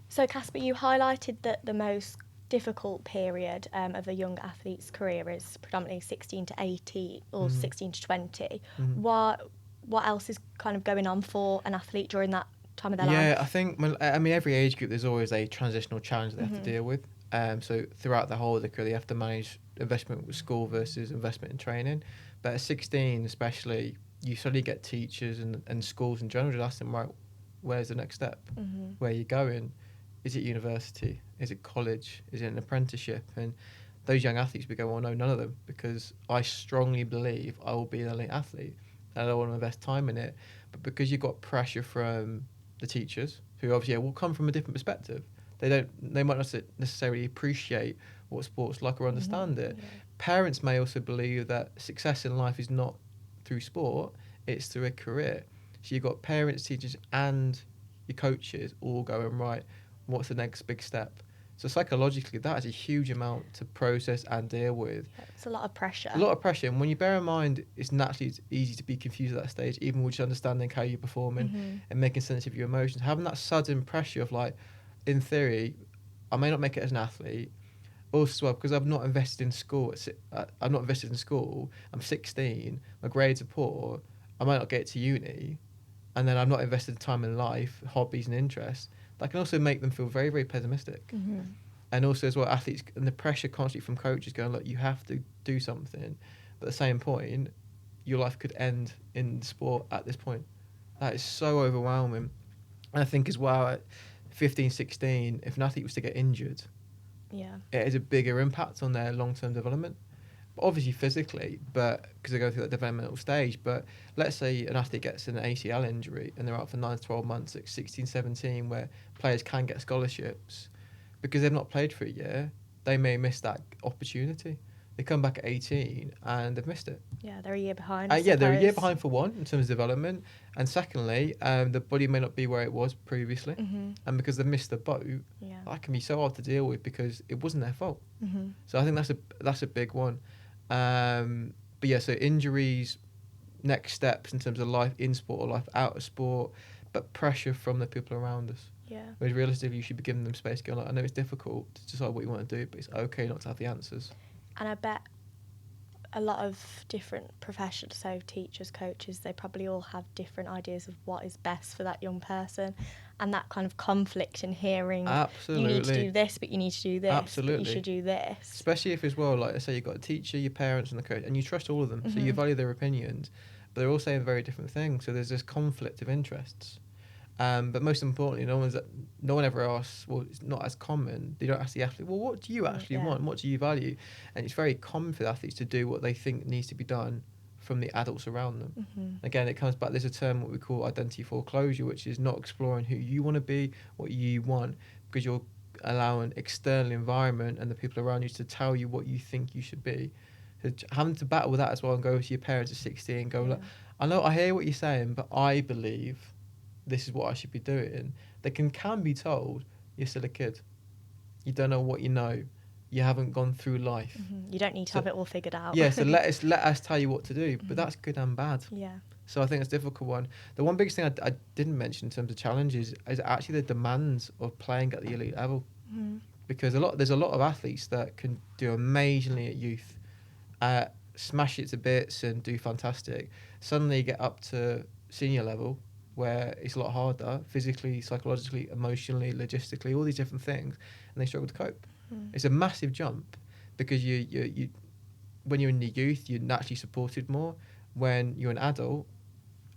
So Casper, you highlighted that the most difficult period of a young athlete's career is predominantly 16 to 18 or 16 to 20. What else is kind of going on for an athlete during that time of their life? Yeah, I think, every age group, there's always a transitional challenge they have to deal with. So throughout the whole of the career, they have to manage investment with school versus investment in training. But at 16 especially, you suddenly get teachers and schools in general just ask them, right, where's the next step? Where are you going? Is it university? Is it college? Is it an apprenticeship? And those young athletes would go, well, no, none of them, because I strongly believe I will be an elite athlete and I don't want to invest time in it. But because you've got pressure from the teachers, who obviously will come from a different perspective, they might not necessarily appreciate what sport's like or understand it. Yeah. Parents may also believe that success in life is not through sport, it's through a career. So you've got parents, teachers and your coaches all going, right, what's the next big step? So psychologically, that is a huge amount to process and deal with. Yeah, it's a lot of pressure. And when you bear in mind, it's naturally easy to be confused at that stage, even with just understanding how you're performing and making sense of your emotions. Having that sudden pressure of like, in theory, I may not make it as an athlete. Also, well, because I've not invested in school. I'm 16. My grades are poor. I might not get to uni, and then I've not invested time in life, hobbies, and interests. That can also make them feel very, very pessimistic. And also, as well, athletes and the pressure constantly from coaches going, look, you have to do something. But at the same point, your life could end in sport at this point. That is so overwhelming. And I think as well, 15, 16, if an athlete was to get injured, it has a bigger impact on their long-term development. obviously physically, but because they go through that developmental stage. But let's say an athlete gets an ACL injury and they're out for 9 to 12 months at 16, 17, where players can get scholarships because they've not played for a year. They may miss that opportunity. They come back at 18 and they've missed it. Yeah, they're a year behind. Yeah, they're a year behind for one in terms of development, and secondly, the body may not be where it was previously, and because they missed the boat, that can be so hard to deal with because it wasn't their fault. So I think that's a big one. But yeah, so injuries, next steps in terms of life in sport or life out of sport, but pressure from the people around us. Yeah. Whereas realistically, you should be giving them space. Going, like, I know it's difficult to decide what you want to do, but it's okay not to have the answers. And I bet a lot of different professions, so teachers, coaches, they probably all have different ideas of what is best for that young person, and that kind of conflict in hearing, absolutely, you need to do this, but you need to do this, absolutely, but you should do this. Especially if as well, like I say, you've got a teacher, your parents and the coach, and you trust all of them, so you value their opinions, but they're all saying very different things, so there's this conflict of interests. But most importantly, no one ever asks, well, it's not as common, they don't ask the athlete, well, what do you actually want? What do you value? And it's very common for the athletes to do what they think needs to be done from the adults around them. Again, it comes back, there's a term, what we call identity foreclosure, which is not exploring who you want to be, what you want, because you're allowing external environment and the people around you to tell you what you think you should be. So having to battle with that as well and go to your parents at 16 and go, look, I hear what you're saying, but I believe this is what I should be doing. They can be told, you're still a kid. You don't know what you know. You haven't gone through life. You don't need to have it all figured out. Yeah, so let us tell you what to do. But that's good and bad. Yeah. So I think it's a difficult one. The one biggest thing I didn't mention in terms of challenges is actually the demands of playing at the elite level. Because there's a lot of athletes that can do amazingly at youth, smash it to bits and do fantastic. Suddenly you get up to senior level, where it's a lot harder physically, psychologically, emotionally, logistically, all these different things, and they struggle to cope. It's a massive jump because you when you're in the youth, you're naturally supported more. When you're an adult,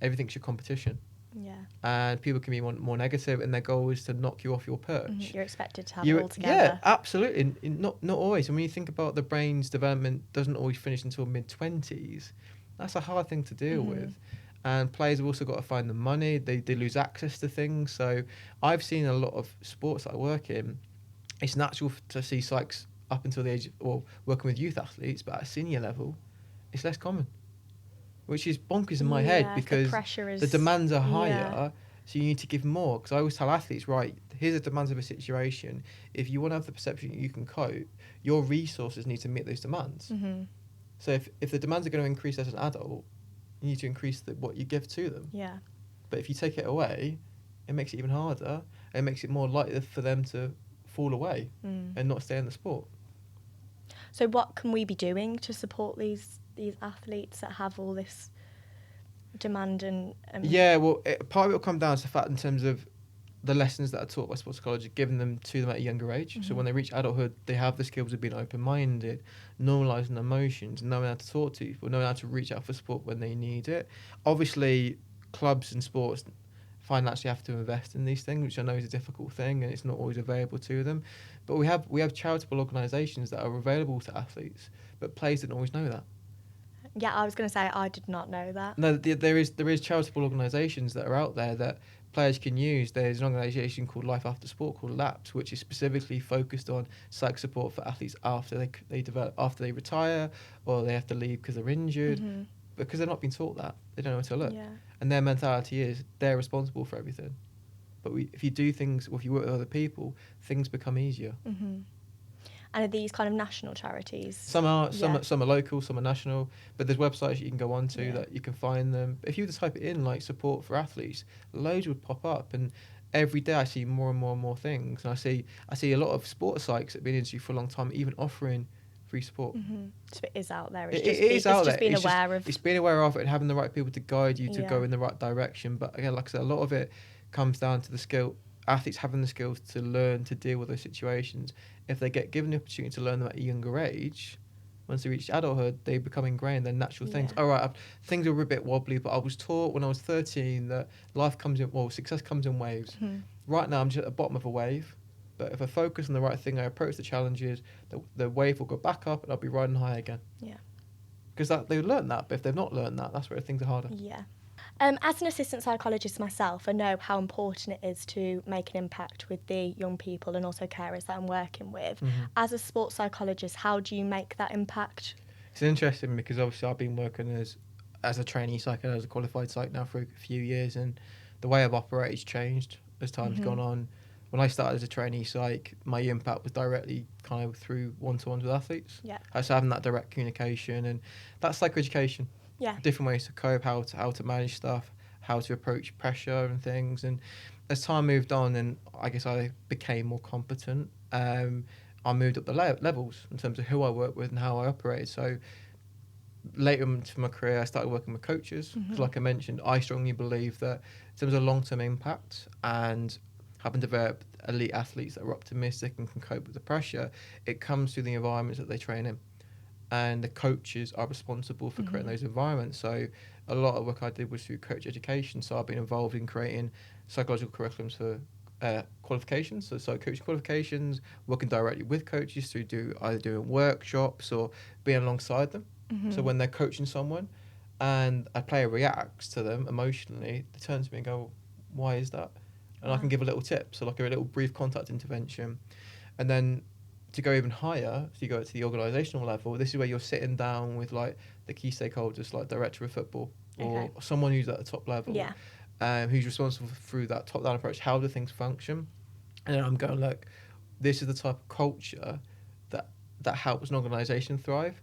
everything's your competition. Yeah. And people can be more negative, and their goal is to knock you off your perch. You're expected to have it all together. Yeah, absolutely. Not always. And when you think about the brain's development doesn't always finish until mid-20s, that's a hard thing to deal with. And players have also got to find the money. They lose access to things. So I've seen a lot of sports that I work in. It's natural to see psychs up until the age or working with youth athletes, but at a senior level, it's less common, which is bonkers in my head because the demands are higher. So you need to give more. Because I always tell athletes, right, here's the demands of a situation. If you want to have the perception you can cope, your resources need to meet those demands. So if the demands are going to increase as an adult, you need to increase what you give to them. Yeah. But if you take it away, it makes it even harder. And it makes it more likely for them to fall away and not stay in the sport. So what can we be doing to support these athletes that have all this demand and yeah, well, part of it will come down to the fact in terms of the lessons that are taught by sports psychology, giving them to them at a younger age. So when they reach adulthood, they have the skills of being open-minded, normalising emotions, knowing how to talk to people, knowing how to reach out for support when they need it. Obviously, clubs and sports financially have to invest in these things, which I know is a difficult thing and it's not always available to them. But we have charitable organisations that are available to athletes, but players didn't always know that. Yeah, I was going to say I did not know that. No, there is charitable organisations that are out there that players can use. There's an organisation called Life After Sport called LAPS, which is specifically focused on psych support for athletes after they retire or they have to leave because they're injured, because they're not being taught that. They don't know where to look. Yeah. And their mentality is they're responsible for everything. But if you do things, or if you work with other people, things become easier. And are these kind of national charities? Some are local, some are national, but there's websites you can go on to that you can find them. If you were to type it in, like support for athletes, loads would pop up, and every day I see more and more and more things. And I see a lot of sports psychs that have been in the industry for a long time even offering free support. So it is out there. It's out there. It's being aware of it and having the right people to guide you to go in the right direction. But again, like I said, a lot of it comes down to the skill. Athletes having the skills to learn to deal with those situations. If they get given the opportunity to learn them at a younger age, once they reach adulthood, they become ingrained. They're natural things. All right, things are a bit wobbly, but I was taught when I was 13 that success comes in waves. Right now, I'm just at the bottom of a wave. But if I focus on the right thing, I approach the challenges, the wave will go back up and I'll be riding high again. Yeah. Because they've learned that, but if they've not learned that, that's where things are harder. Yeah. As an assistant psychologist myself, I know how important it is to make an impact with the young people and also carers that I'm working with. As a sports psychologist, how do you make that impact? It's interesting because obviously I've been working as a trainee psych and as a qualified psych now for a few years, and the way I've operated has changed as time's gone on. When I started as a trainee psych, my impact was directly kind of through one-to-ones with athletes. Yeah. So having that direct communication, and that's psychoeducation. Yeah. Different ways to cope, how to manage stuff, how to approach pressure and things. And as time moved on, and I guess I became more competent, I moved up the levels in terms of who I work with and how I operate. So later into my career, I started working with coaches. Because like I mentioned, I strongly believe that in terms of long-term impact and having developed elite athletes that are optimistic and can cope with the pressure, it comes through the environments that they train in. And the coaches are responsible for creating those environments. So a lot of work I did was through coach education. So I've been involved in creating psychological curriculums for qualifications. So coaching qualifications, working directly with coaches through either doing workshops or being alongside them. So when they're coaching someone and a player reacts to them emotionally, they turn to me and go, why is that? And I can give a little tip, so like a little brief contact intervention. And then to go even higher, if you go to the organisational level, this is where you're sitting down with like the key stakeholders, like director of football or someone who's at the top level, who's responsible through that top-down approach. How do things function? And then I'm going, look, this is the type of culture that helps an organisation thrive.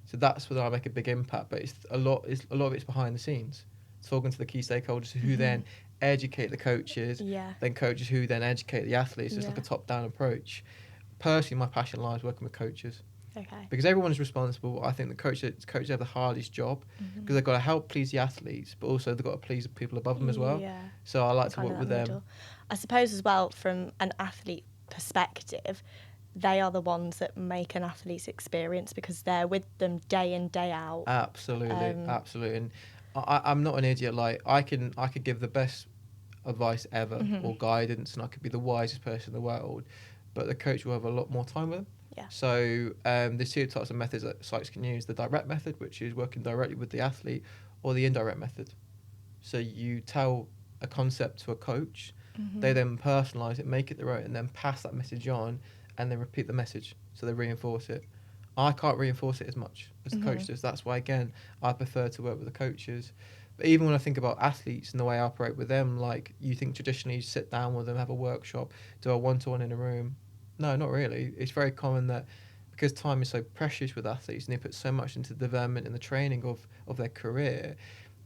So that's where I make a big impact. But a lot of it's behind the scenes, talking to the key stakeholders who then educate the coaches, then coaches who then educate the athletes. It's like a top-down approach. Personally, my passion lies working with coaches. Okay. Because everyone is responsible. I think the coaches have the hardest job because they've got to help please the athletes, but also they've got to please the people above them as well. Yeah. So I like to work with them. Middle. I suppose as well, from an athlete perspective, they are the ones that make an athlete's experience because they're with them day in, day out. Absolutely. And I'm not an idiot. Like I could give the best advice ever or guidance, and I could be the wisest person in the world, but the coach will have a lot more time with them. Yeah. So there's two types of methods that sites can use: the direct method, which is working directly with the athlete, or the indirect method. So you tell a concept to a coach, they then personalise it, make it their own, and then pass that message on, and then repeat the message. So they reinforce it. I can't reinforce it as much as the coach does. That's why, again, I prefer to work with the coaches. But even when I think about athletes and the way I operate with them, like you think traditionally you sit down with them, have a workshop, do a one-to-one in a room. No, not really. It's very common that because time is so precious with athletes and they put so much into the development and the training of their career,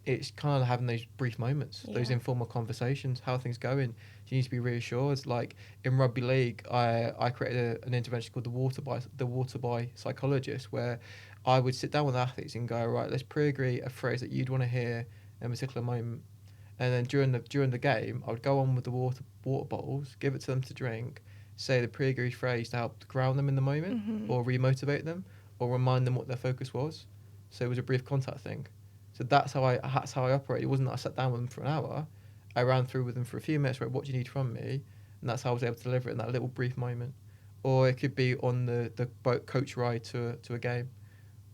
it's kind of having those brief moments, those informal conversations. How are things going? Do you need to be reassured? Like in rugby league, I created an intervention called the water by Psychologist, where I would sit down with athletes and go, right, let's pre-agree a phrase that you'd want to hear in a particular moment. And then during the game, I would go on with the water bottles, give it to them to drink, say the pre-agreed phrase to help ground them in the moment or remotivate them or remind them what their focus was. So it was a brief contact thing. So that's how I operate. It wasn't that I sat down with them for an hour. I ran through with them for a few minutes, right, what do you need from me? And that's how I was able to deliver it in that little brief moment. Or it could be on the boat coach ride to a game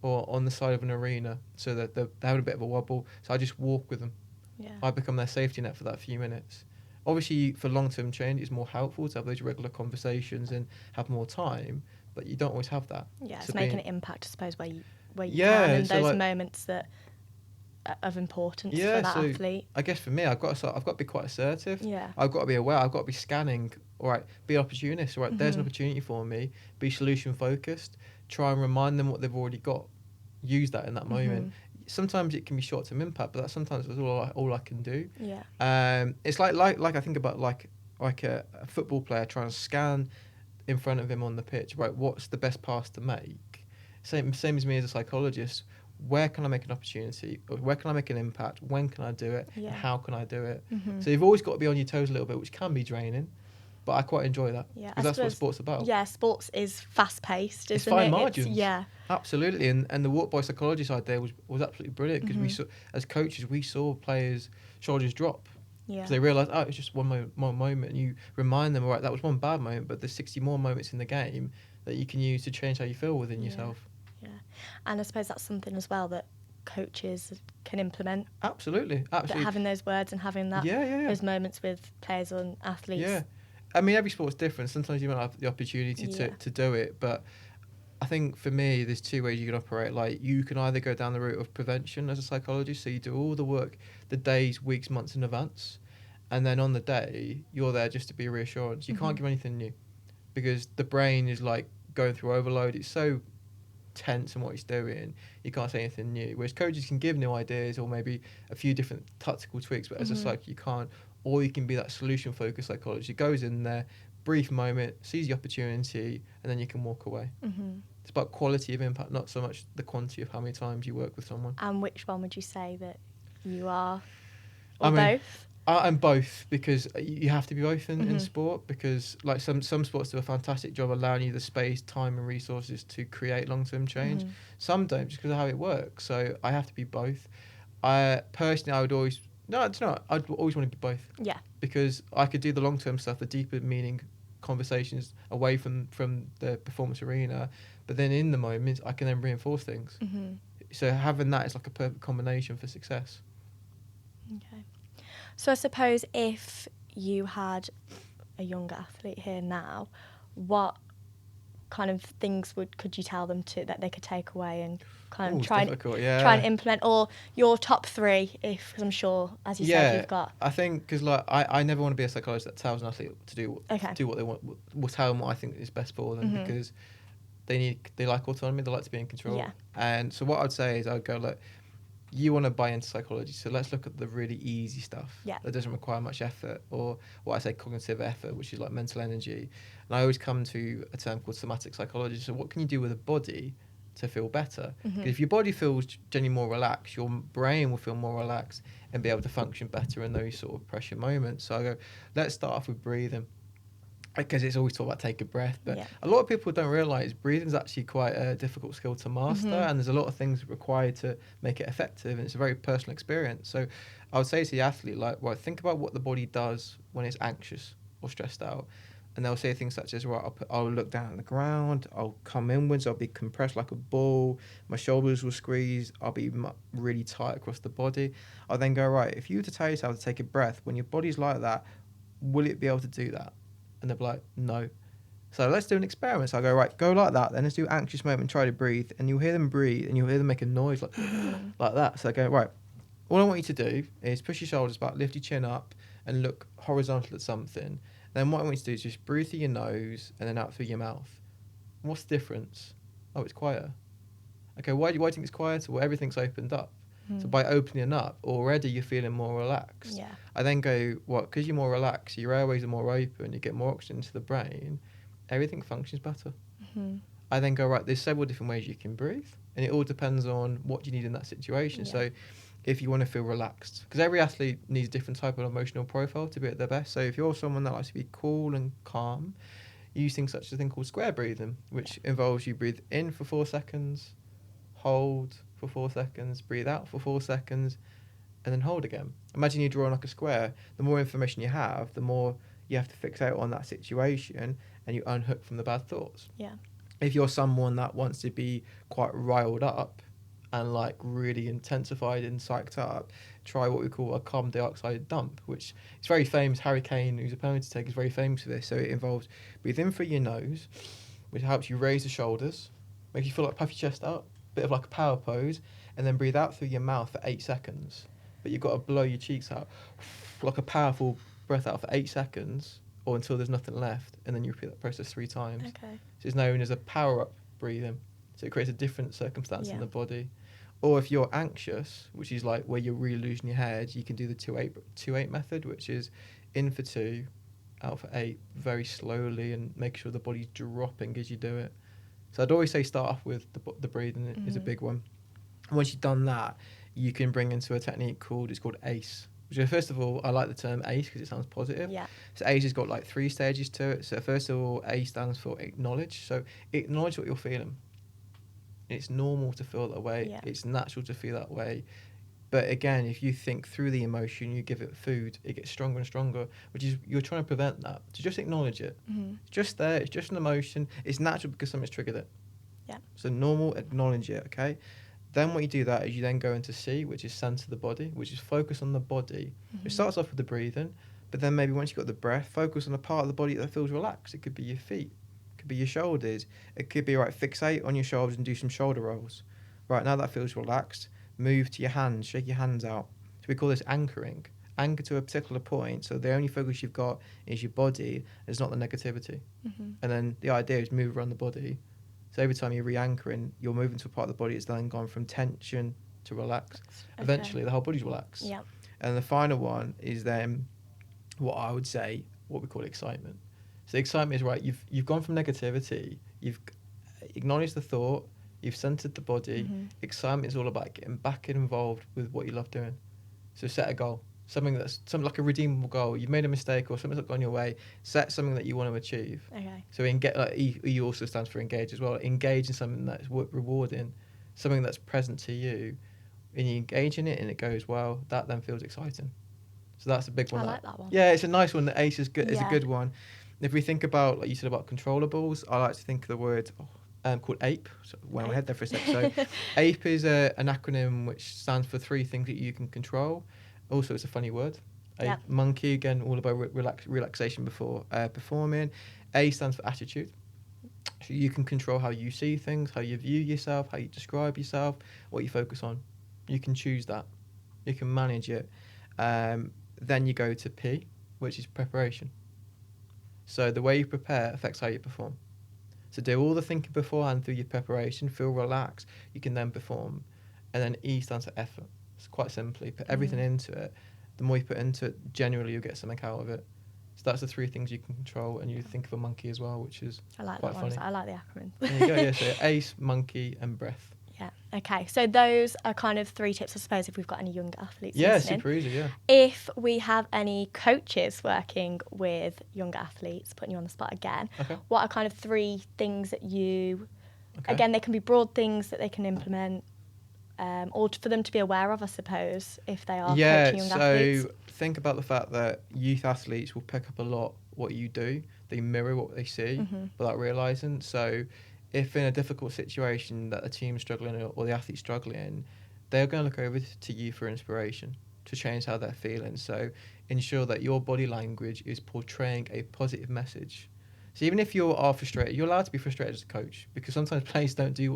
or on the side of an arena so that they're having a bit of a wobble. So I just walk with them. Yeah. I become their safety net for that few minutes. Obviously, for long-term change, it's more helpful to have those regular conversations and have more time, but you don't always have that. Yeah, so it's making an impact, I suppose, where you can, and so those moments that are of importance for that athlete. I guess for me, I've got to be quite assertive. Yeah. I've got to be aware. I've got to be scanning. All right, be an opportunist. All right, there's an opportunity for me. Be solution-focused. Try and remind them what they've already got. Use that in that moment. Sometimes it can be short-term impact, but that sometimes is all I can do. Yeah. It's like I think about like a football player trying to scan in front of him on the pitch. Right, what's the best pass to make? Same as me as a psychologist. Where can I make an opportunity? Where can I make an impact? When can I do it? Yeah. And how can I do it? So you've always got to be on your toes a little bit, which can be draining. But I quite enjoy that. Yeah, because that's what sport's about. Yeah, sports is fast-paced, isn't it? It's fine margins. Yeah. Absolutely. And the walk by psychologist idea was absolutely brilliant because we saw, as coaches, we saw players' shoulders drop Yeah. Because they realise, oh, it's just one moment, and you remind them, all right, that was one bad moment, but there's 60 more moments in the game that you can use to change how you feel within yourself. Yeah. And I suppose that's something as well that coaches can implement. Absolutely. That having those words and having that those moments with players and athletes. Yeah. I mean, every sport's different. Sometimes you might have the opportunity to do it, but I think for me, there's two ways you can operate. Like, you can either go down the route of prevention as a psychologist, so you do all the work the days, weeks, months in advance, and then on the day, you're there just to be a reassurance. You can't give anything new, because the brain is like going through overload. It's so tense in what it's doing, you can't say anything new. Whereas coaches can give new ideas or maybe a few different tactical tweaks, but as a psych, you can't. Or you can be that solution-focused psychologist. It goes in there, brief moment, sees the opportunity, and then you can walk away. It's about quality of impact, not so much the quantity of how many times you work with someone. And which one would you say that you are? Or both? I'm both, because you have to be both in sport, because like some sports do a fantastic job allowing you the space, time and resources to create long-term change. Some don't, just because of how it works. So I have to be both. I'd always want to be both. Yeah. Because I could do the long-term stuff, the deeper meaning conversations away from the performance arena, but then in the moment I can then reinforce things. So having that is like a perfect combination for success. Okay. So I suppose if you had a younger athlete here now, what kind of things could you tell them that they could take away and kind of try and implement, or your top three, because I'm sure, as you said, you've got. I think, because like I never want to be a psychologist that tells an athlete to do what they want. We'll tell them what I think is best for them, because they like autonomy, they like to be in control. Yeah. And so what I'd say is I'd go, look, you want to buy into psychology, so let's look at the really easy stuff that doesn't require much effort, or what I say cognitive effort, which is like mental energy. And I always come to a term called somatic psychology. So what can you do with a body to feel better? Because if your body feels genuinely more relaxed, your brain will feel more relaxed and be able to function better in those sort of pressure moments. So I go, let's start off with breathing, because it's always talk about take a breath, but a lot of people don't realise breathing is actually quite a difficult skill to master, and there's a lot of things required to make it effective, and it's a very personal experience. So I would say to the athlete, like, well, think about what the body does when it's anxious or stressed out, and they'll say things such as, right, I'll look down at the ground, I'll come inwards, I'll be compressed like a ball, my shoulders will squeeze, I'll be really tight across the body. I'll then go, right, if you were to tell yourself to take a breath when your body's like that, will it be able to do that? And they'll be like, no. So let's do an experiment. So I go, right, go like that. Then let's do anxious moment and try to breathe. And you'll hear them breathe, and you'll hear them make a noise like that. So I go, right, all I want you to do is push your shoulders back, lift your chin up, and look horizontal at something. Then what I want you to do is just breathe through your nose and then out through your mouth. What's the difference? Oh, it's quieter. Okay, why do you think it's quieter? Well, everything's opened up. So by opening up, already you're feeling more relaxed. Yeah. I then go, because you're more relaxed, your airways are more open, you get more oxygen to the brain, everything functions better. I then go, right, there's several different ways you can breathe, and it all depends on what you need in that situation. So if you want to feel relaxed, because every athlete needs a different type of emotional profile to be at their best. So if you're someone that likes to be cool and calm, use things such as a thing called square breathing, which involves you breathe in for 4 seconds, hold for 4 seconds, breathe out for 4 seconds, and then hold again. Imagine you're drawing like a square. The more information you have, the more you have to fixate on that situation, and you unhook from the bad thoughts. Yeah. If you're someone that wants to be quite riled up and like really intensified and psyched up, try what we call a carbon dioxide dump, which is very famous. Harry Kane, who's a penalty taker, is very famous for this. So it involves breathe in through your nose, which helps you raise the shoulders, makes you feel like puff your chest out, bit of like a power pose, and then breathe out through your mouth for 8 seconds. But you've got to blow your cheeks out, like a powerful breath out for 8 seconds, or until there's nothing left, and then you repeat that process 3 times. Okay. So it's known as a power-up breathing. So it creates a different circumstance in the body. Or if you're anxious, which is like where you're really losing your head, you can do the 2-8 method, which is in for 2, out for 8, very slowly, and make sure the body's dropping as you do it. So I'd always say start off with the breathing is a big one. And once you've done that, you can bring into a technique called ACE. Which, first of all, I like the term ACE because it sounds positive. Yeah. So ACE has got like 3 stages to it. So first of all, A stands for acknowledge. So acknowledge what you're feeling. It's normal to feel that way. Yeah. It's natural to feel that way. But again, if you think through the emotion, you give it food, it gets stronger and stronger, which is, you're trying to prevent that. So just acknowledge it. It's just there. It's just an emotion. It's natural because something's triggered it. Yeah. So normal, acknowledge it, okay? Then what you do that is you then go into C, which is center the body, which is focus on the body. It starts off with the breathing, but then maybe once you've got the breath, focus on a part of the body that feels relaxed. It could be your feet. It could be your shoulders. It could be, right, fixate on your shoulders and do some shoulder rolls. Right, now that feels relaxed, move to your hands, shake your hands out. So we call this anchoring. Anchor to a particular point, so the only focus you've got is your body, it's not the negativity. And then the idea is move around the body. So every time you're re-anchoring, you're moving to a part of the body that's then gone from tension to relax. Okay. Eventually, the whole body's relaxed. Yeah. And the final one is then what I would say, what we call excitement. So excitement is, right, you've gone from negativity, you've acknowledged the thought, you've centered the body. Excitement is all about getting back involved with what you love doing. So set a goal. Something like a redeemable goal. You've made a mistake or something's not gone your way. Set something that you want to achieve. Okay. So E also stands for engage as well. Engage in something that's rewarding, something that's present to you. And you engage in it and it goes well. That then feels exciting. So that's a big one. I like that one. Yeah, it's a nice one. The ACE is good. It's a Yeah. good one. If we think about, like you said about controllables, I like to think of the word called APE. So went my head there for a sec. So APE is an acronym which stands for 3 things that you can control. Also, it's a funny word. Yeah. Monkey, again, all about relaxation before performing. A stands for attitude. So you can control how you see things, how you view yourself, how you describe yourself, what you focus on. You can choose that. You can manage it. Then you go to P, which is preparation. So the way you prepare affects how you perform. So do all the thinking beforehand through your preparation, feel relaxed, you can then perform. And then E stands for effort. It's quite simply, put everything into it. The more you put into it, generally you'll get something out of it. So that's the 3 things you can control, and you think of a monkey as well, which is I like quite that one. funny. I like the acronym. There you go, yeah, so ACE, monkey and breath. Yeah. Okay. So those are kind of 3 tips, I suppose, if we've got any young athletes Yeah, listening. super easy, yeah. If we have any coaches working with young athletes, putting you on the spot again, Okay. what are kind of 3 things that you, Okay. again, they can be broad things that they can implement, or for them to be aware of, I suppose, if they are coaching young athletes? So think about the fact that youth athletes will pick up a lot what you do. They mirror what they see without realising. So if in a difficult situation that a team's struggling or the athlete's struggling, they're going to look over to you for inspiration to change how they're feeling. So ensure that your body language is portraying a positive message. So even if you are frustrated, you're allowed to be frustrated as a coach, because sometimes players don't do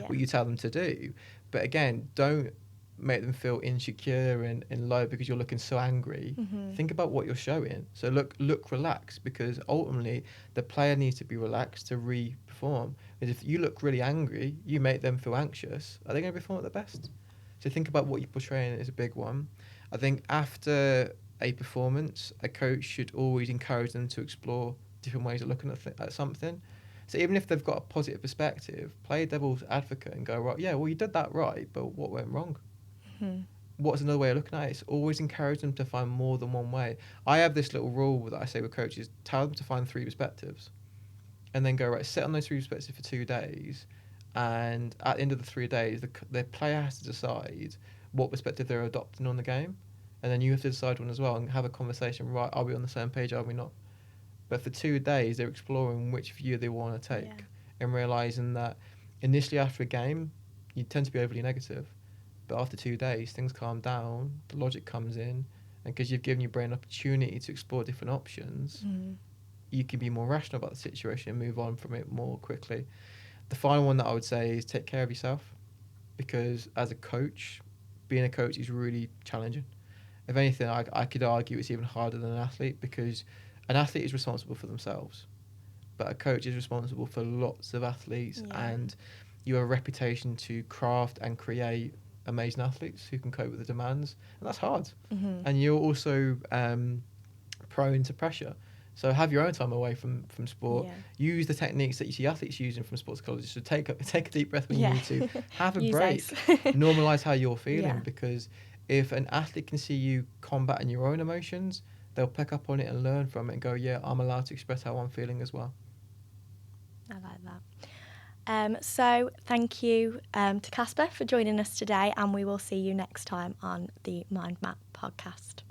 what you tell them to do. But again, don't make them feel insecure and low because you're looking so angry. Think about what you're showing. So look relaxed, because ultimately the player needs to be relaxed to re-perform. Because if you look really angry, you make them feel anxious, are they going to perform at their best? So think about what you're portraying is a big one. I think after a performance, a coach should always encourage them to explore different ways of looking at something. So even if they've got a positive perspective, play devil's advocate and go, right, yeah, well, you did that right, but what went wrong? What's another way of looking at it? It's always encourage them to find more than one way. I have this little rule that I say with coaches: tell them to find 3 perspectives, and then go, right, sit on those 3 perspectives for 2 days, and at the end of the 3 days, the player has to decide what perspective they're adopting on the game, and then you have to decide one as well and have a conversation. Right, are we on the same page? Are we not? But for 2 days, they're exploring which view they want to take, and realising that initially after a game, you tend to be overly negative. But after 2 days, things calm down, the logic comes in, and because you've given your brain an opportunity to explore different options, you can be more rational about the situation and move on from it more quickly. The final one that I would say is take care of yourself, because as a coach, being a coach is really challenging. If anything, I could argue it's even harder than an athlete, because an athlete is responsible for themselves, but a coach is responsible for lots of athletes, and you have a reputation to craft and create amazing athletes who can cope with the demands, and that's hard. And you're also prone to pressure. So have your own time away from sport. Use the techniques that you see athletes using from sports psychologists. So take a deep breath when you need to. Have a break. Normalise how you're feeling, because if an athlete can see you combating your own emotions, they'll pick up on it and learn from it and go, yeah, I'm allowed to express how I'm feeling as well. I like that. So thank you to Casper for joining us today, and we will see you next time on the Mind Map podcast.